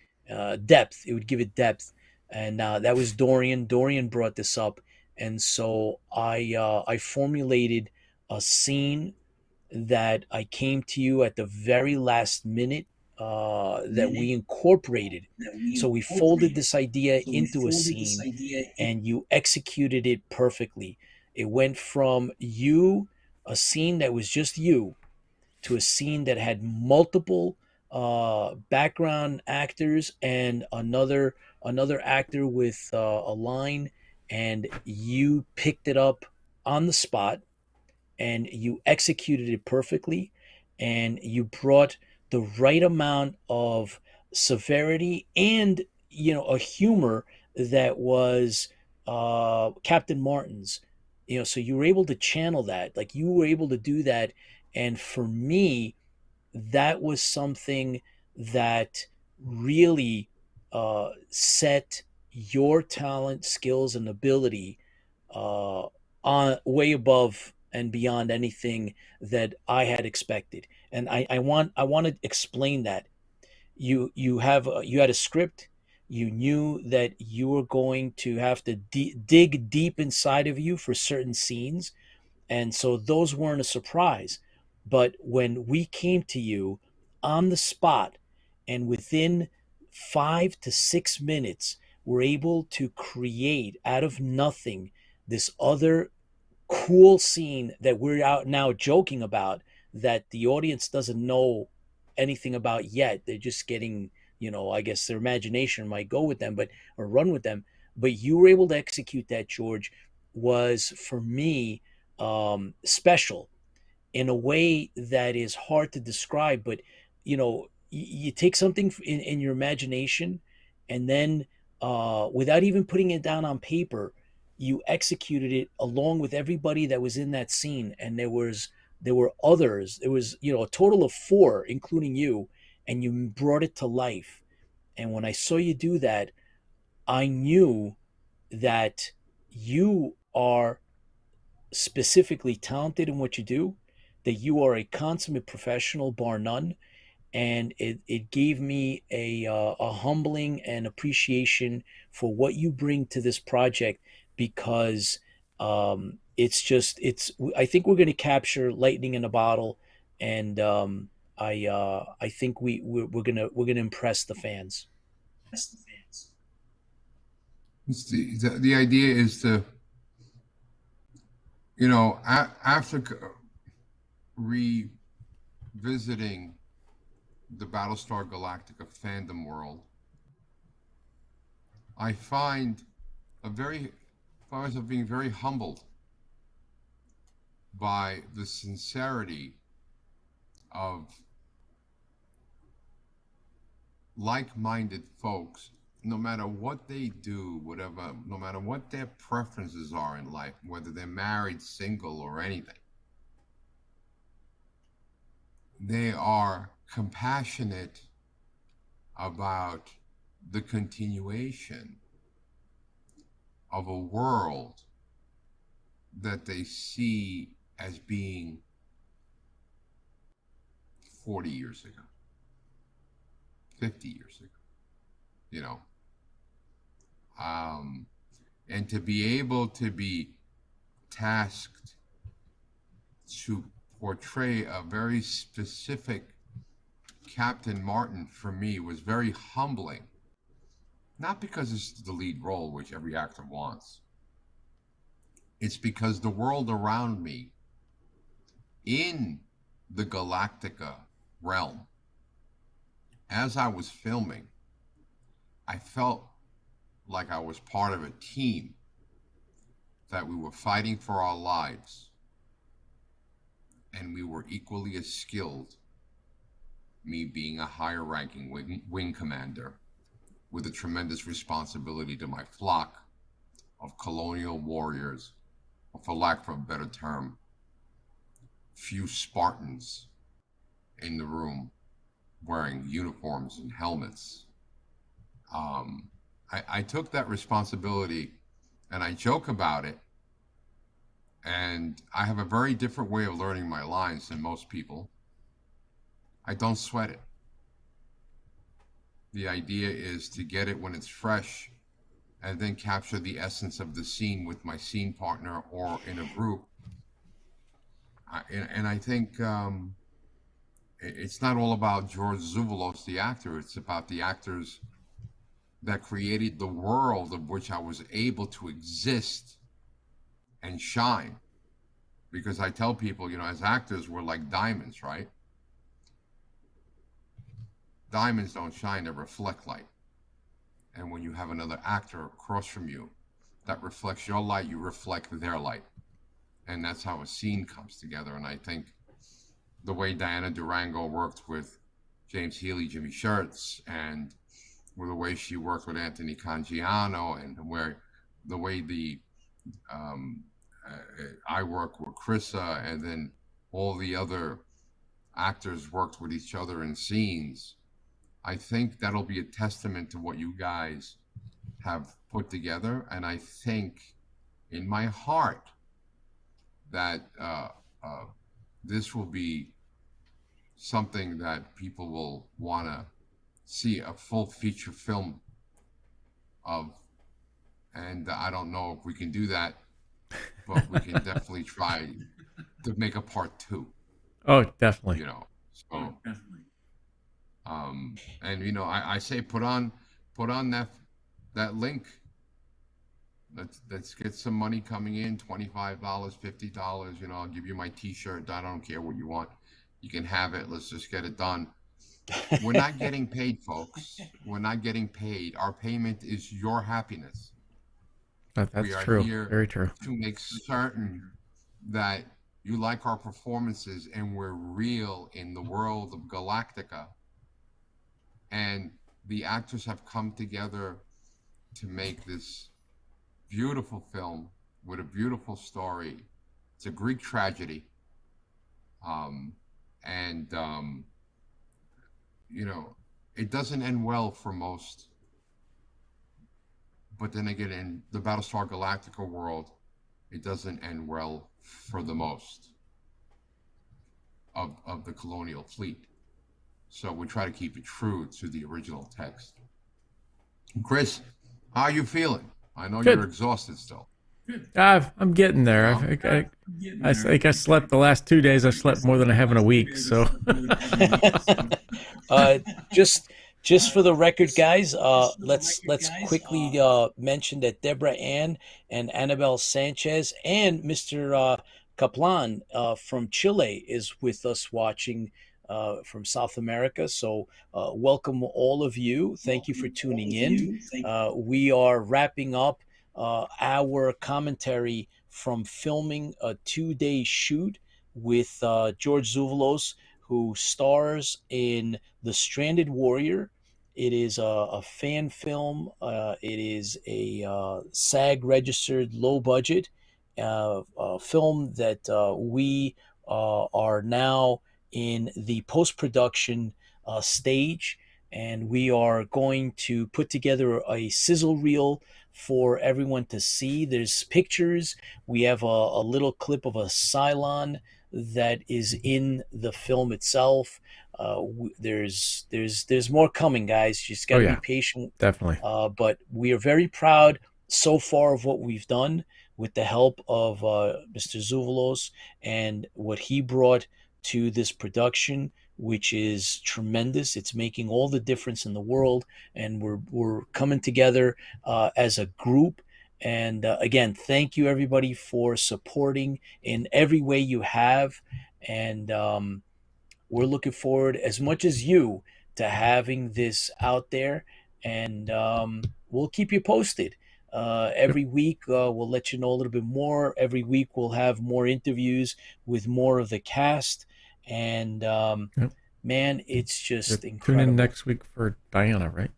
depth. It would give it depth, and that was Dorian. Dorian brought this up, and so I formulated a scene that I came to you at the very last minute, that we incorporated. So we folded this idea into a scene, and you executed it perfectly. It went from a scene that was just you, to a scene that had multiple background actors and another actor with a line, and you picked it up on the spot, and you executed it perfectly, and you brought the right amount of severity and a humor that was Captain Martin's. So you were able to channel that, like you were able to do that, and for me, that was something that really set your talent, skills, and ability on way above and beyond anything that I had expected. And I want to explain that you had a script. You knew that you were going to have to dig deep inside of you for certain scenes, and so those weren't a surprise. But when we came to you on the spot, and within 5 to 6 minutes, we're able to create out of nothing this other cool scene that we're out now joking about, that the audience doesn't know anything about yet. They're just getting, I guess their imagination might go with them, or run with them. But you were able to execute that, George, was for me special in a way that is hard to describe. But you take something in your imagination, and then without even putting it down on paper, you executed it along with everybody that was in that scene. And there were others. There was a total of 4, including you, and you brought it to life. And when I saw you do that, I knew that you are specifically talented in what you do, that you are a consummate professional, bar none, and it gave me a humbling and appreciation for what you bring to this project, because it's just it's I think we're going to capture lightning in a bottle, and I think we're gonna impress the fans. It's the idea is to, you know, after revisiting the Battlestar Galactica fandom world, I find myself being very humbled by the sincerity of like-minded folks, no matter what they do, whatever, no matter what their preferences are in life, whether they're married, single, or anything. They are compassionate about the continuation of a world that they see as being 40 years ago, 50 years ago, you know. And to be able to be tasked to portray a very specific Captain Martin, for me, was very humbling. Not because it's the lead role, which every actor wants. It's because the world around me in the Galactica realm, as I was filming, I felt like I was part of a team, that we were fighting for our lives, and we were equally as skilled, me being a higher ranking wing commander with a tremendous responsibility to my flock of colonial warriors, or for lack of a better term, few Spartans in the room wearing uniforms and helmets. I took that responsibility, and I joke about it, and I have a very different way of learning my lines than most people. I don't sweat it. The idea is to get it when it's fresh, and then capture the essence of the scene with my scene partner or in a group. And I think it's not all about George Zuvalos, the actor. It's about the actors that created the world of which I was able to exist and shine. Because I tell people, you know, as actors, we're like diamonds, right? Diamonds don't shine, they reflect light. And when you have another actor across from you that reflects your light, you reflect their light. And that's how a scene comes together. And I think the way Diana Durango worked with James Healy, Jimmy Schertz, and with the way she worked with Anthony Cangiano, and the way I work with Chrissa, and then all the other actors worked with each other in scenes, I think that'll be a testament to what you guys have put together. And I think in my heart that this will be something that people will want to see a full feature film of. And I don't know if we can do that, but we can definitely try to make a part 2. Oh, definitely. You know, so and you know, I say put on that link. Let's get some money coming in, $25, $50. You know, I'll give you my T-shirt. I don't care what you want. You can have it. Let's just get it done. We're not getting paid, folks. We're not getting paid. Our payment is your happiness. That's true. Very true. To make certain that you like our performances and we're real in the world of Galactica. And the actors have come together to make this beautiful film with a beautiful story. It's a Greek tragedy. You know, it doesn't end well for most. But then again, in the Battlestar Galactica world, it doesn't end well for the most. of the colonial fleet. So we try to keep it true to the original text. Chris, how are you feeling? I know Good. you're exhausted still. I'm getting there. I think I slept the last 2 days. I slept more than I have in a week. So, just for the record, guys, let's quickly mention that Deborah Ann and Annabelle Sanchez and Mr. Kaplan from Chile is with us watching from South America. So welcome all of you. Thank you for tuning in. We are wrapping up our commentary from filming a 2-day shoot with George Zuvalos, who stars in The Stranded Warrior. It is a fan film. It is a SAG registered low budget film that we are now in the post production stage, and we are going to put together a sizzle reel for everyone to see. There's pictures. We have a little clip of a Cylon that is in the film itself. There's more coming, guys. Just got to be patient. Definitely. But we are very proud so far of what we've done with the help of Mr. Zuvalos and what he brought to this production, which is tremendous. It's making all the difference in the world, and we're coming together as a group. And again, thank you everybody for supporting in every way you have. And we're looking forward, as much as you, to having this out there. And we'll keep you posted. Every week, we'll let you know a little bit more. Every week, we'll have more interviews with more of the cast. And man, it's just incredible. Tune in next week for Diana, right?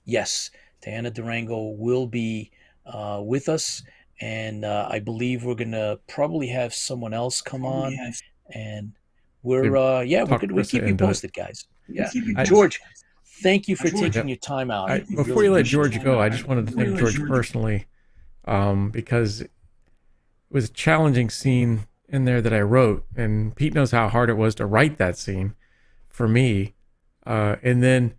Yes, Diana Durango will be with us, and I believe we're gonna probably have someone else come on, and we're we'll keep you posted, guys. Yeah, George, thank you for taking your time out. Before you let George go, I just wanted to thank George personally, because it was a challenging scene in there that I wrote, and Pete knows how hard it was to write that scene for me, and then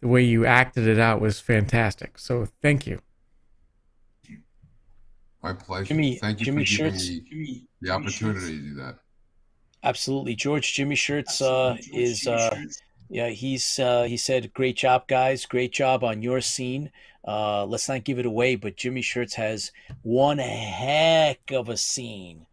the way you acted it out was fantastic. So thank you. My pleasure. Thank you Jimmy for giving Shirts. me the opportunity to do that. Absolutely, George. Jimmy Shirts he said, great job, guys. Great job on your scene. Let's not give it away, but Jimmy Shirts has one heck of a scene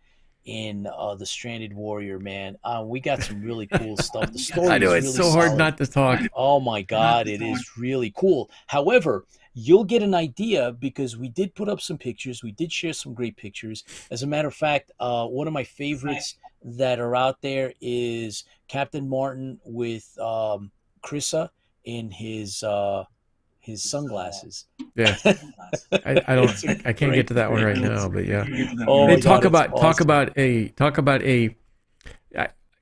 in The Stranded Warrior, man. We got some really cool stuff. The story I know is it's really so hard solid. not to talk. Oh my God, it is really cool. However, you'll get an idea because we did put up some pictures. We did share some great pictures. As a matter of fact, one of my favorites that are out there is Captain Martin with Krissa in his sunglasses. Yeah, I can't get to that one right now, but yeah. Oh Hey, my talk God, about it's talk awesome. about a.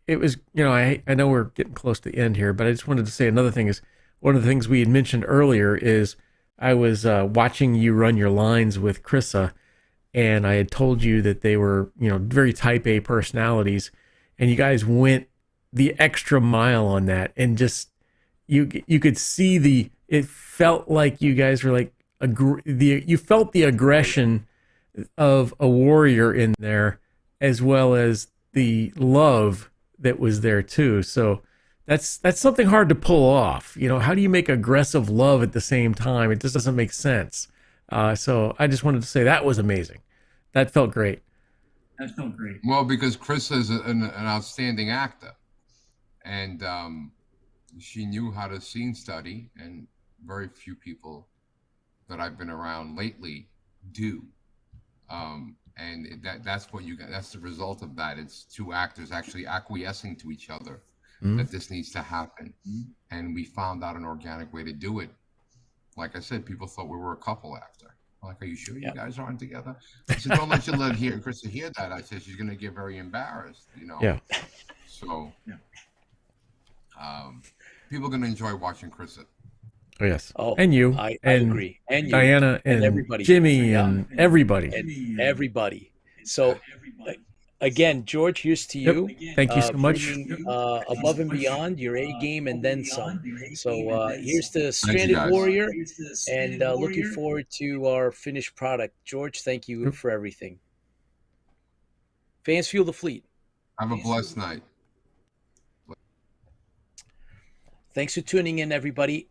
It was, I know we're getting close to the end here, but I just wanted to say another thing is one of the things we had mentioned earlier is I was watching you run your lines with Krissa, and I had told you that they were very type A personalities, and you guys went the extra mile on that, and just you could see it felt like you guys were like you felt the aggression of a warrior in there, as well as the love that was there too. So that's something hard to pull off. How do you make aggressive love at the same time? It just doesn't make sense. So I just wanted to say that was amazing. That felt great. Well, because Chris is an outstanding actor, and she knew how to scene study, and very few people that I've been around lately do. And that's what you got. That's the result of that. It's two actors actually acquiescing to each other that this needs to happen. And we found out an organic way to do it. Like I said, people thought we were a couple after. Like, are you sure you guys aren't together? I said, don't let Krista hear that. I said, she's going to get very embarrassed, Yeah. So, people are going to enjoy watching Krista. Oh, yes. Oh, and you. I and agree. And you. Diana and everybody. Jimmy and everybody. And everybody. So, again, George, here's to you. Thank you so much. Bringing above and beyond your A game and then some. So here's to Thank you, Stranded guys. Warrior, and looking forward to our finished product. George, thank you for everything. Fans fuel the fleet. Have a blessed night. Thanks for tuning in, everybody.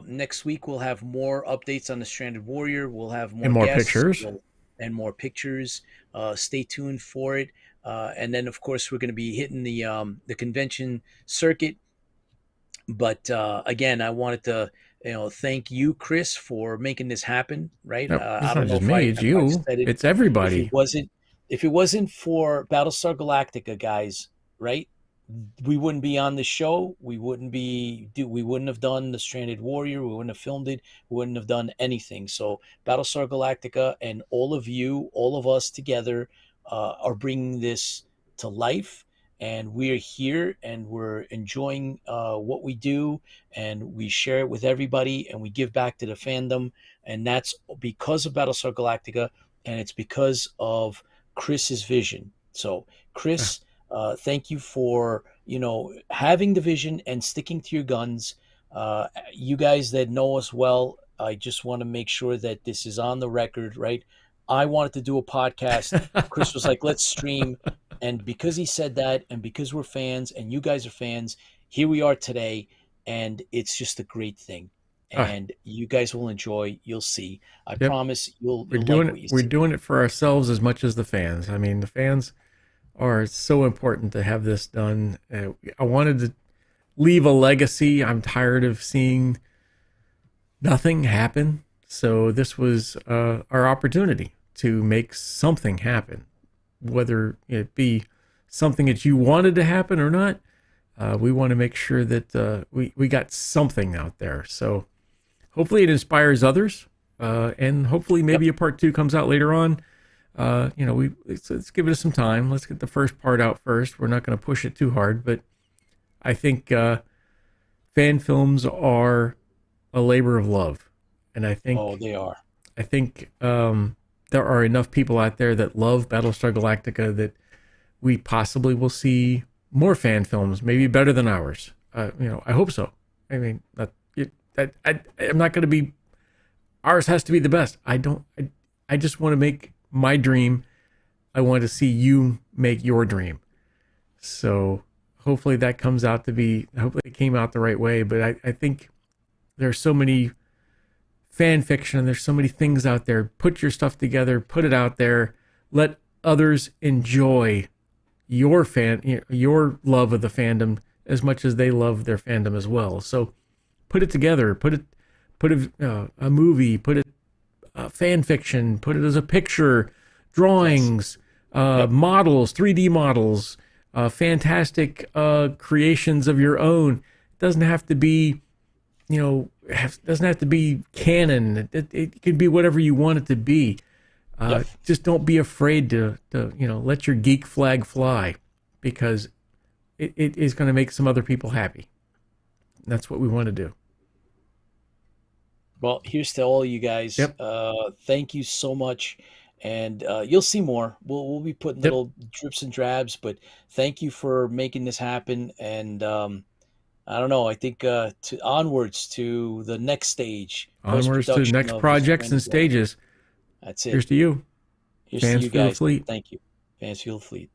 Next week we'll have more updates on the Stranded Warrior. We'll have more, And more guests, pictures. and more pictures. Stay tuned for it. And then, of course, we're going to be hitting the convention circuit. But again, I wanted to thank you, Chris, for making this happen. Right? No, I it's don't not know just if me, I it's if I you. said it. It's everybody. If it wasn't for Battlestar Galactica, guys, right? We wouldn't be on the show. We wouldn't have done the Stranded Warrior. We wouldn't have filmed it. We wouldn't have done anything. So Battlestar Galactica and all of you, all of us together, are bringing this to life. And we're here and we're enjoying what we do, and we share it with everybody, and we give back to the fandom. And that's because of Battlestar Galactica, and it's because of Chris's vision. So Chris, thank you for having the vision and sticking to your guns. You guys that know us well, I just want to make sure that this is on the record, right? I wanted to do a podcast. Chris was like, let's stream. And because he said that, and because we're fans and you guys are fans, here we are today. And it's just a great thing. And you guys will enjoy. You'll see. I promise you'll like what you see. We're doing it for ourselves as much as the fans. I mean, the fans are so important to have this done. I wanted to leave a legacy. I'm tired of seeing nothing happen. So this was our opportunity to make something happen, whether it be something that you wanted to happen or not. We want to make sure that we got something out there. So hopefully it inspires others, and hopefully maybe a part 2 comes out later on. Let's give it some time. Let's get the first part out first. We're not going to push it too hard, but I think fan films are a labor of love, and I think they are. I think there are enough people out there that love Battlestar Galactica that we possibly will see more fan films, maybe better than ours. I hope so. I mean, I'm not going to be. Ours has to be the best. I just want to make my dream. I want to see you make your dream. So hopefully that comes out to be. Hopefully it came out the right way. But I think there's so many fan fiction. There's so many things out there. Put your stuff together. Put it out there. Let others enjoy your love of the fandom as much as they love their fandom as well. So put it together. Put a movie. Put it fan fiction. Put it as a picture, drawings, models, 3D models, fantastic creations of your own. It doesn't have to be, doesn't have to be canon. It can be whatever you want it to be. Just don't be afraid to let your geek flag fly, because it is going to make some other people happy. And that's what we want to do. Well, here's to all you guys. Thank you so much. And you'll see more. We'll be putting little drips and drabs, but thank you for making this happen. And I don't know. I think onwards to the next stage. Onwards to the next projects and stages. That's it. Here's to you. Here's Fans to you Fuel the guys. Fleet. Thank you. Fans Fuel the Fleet.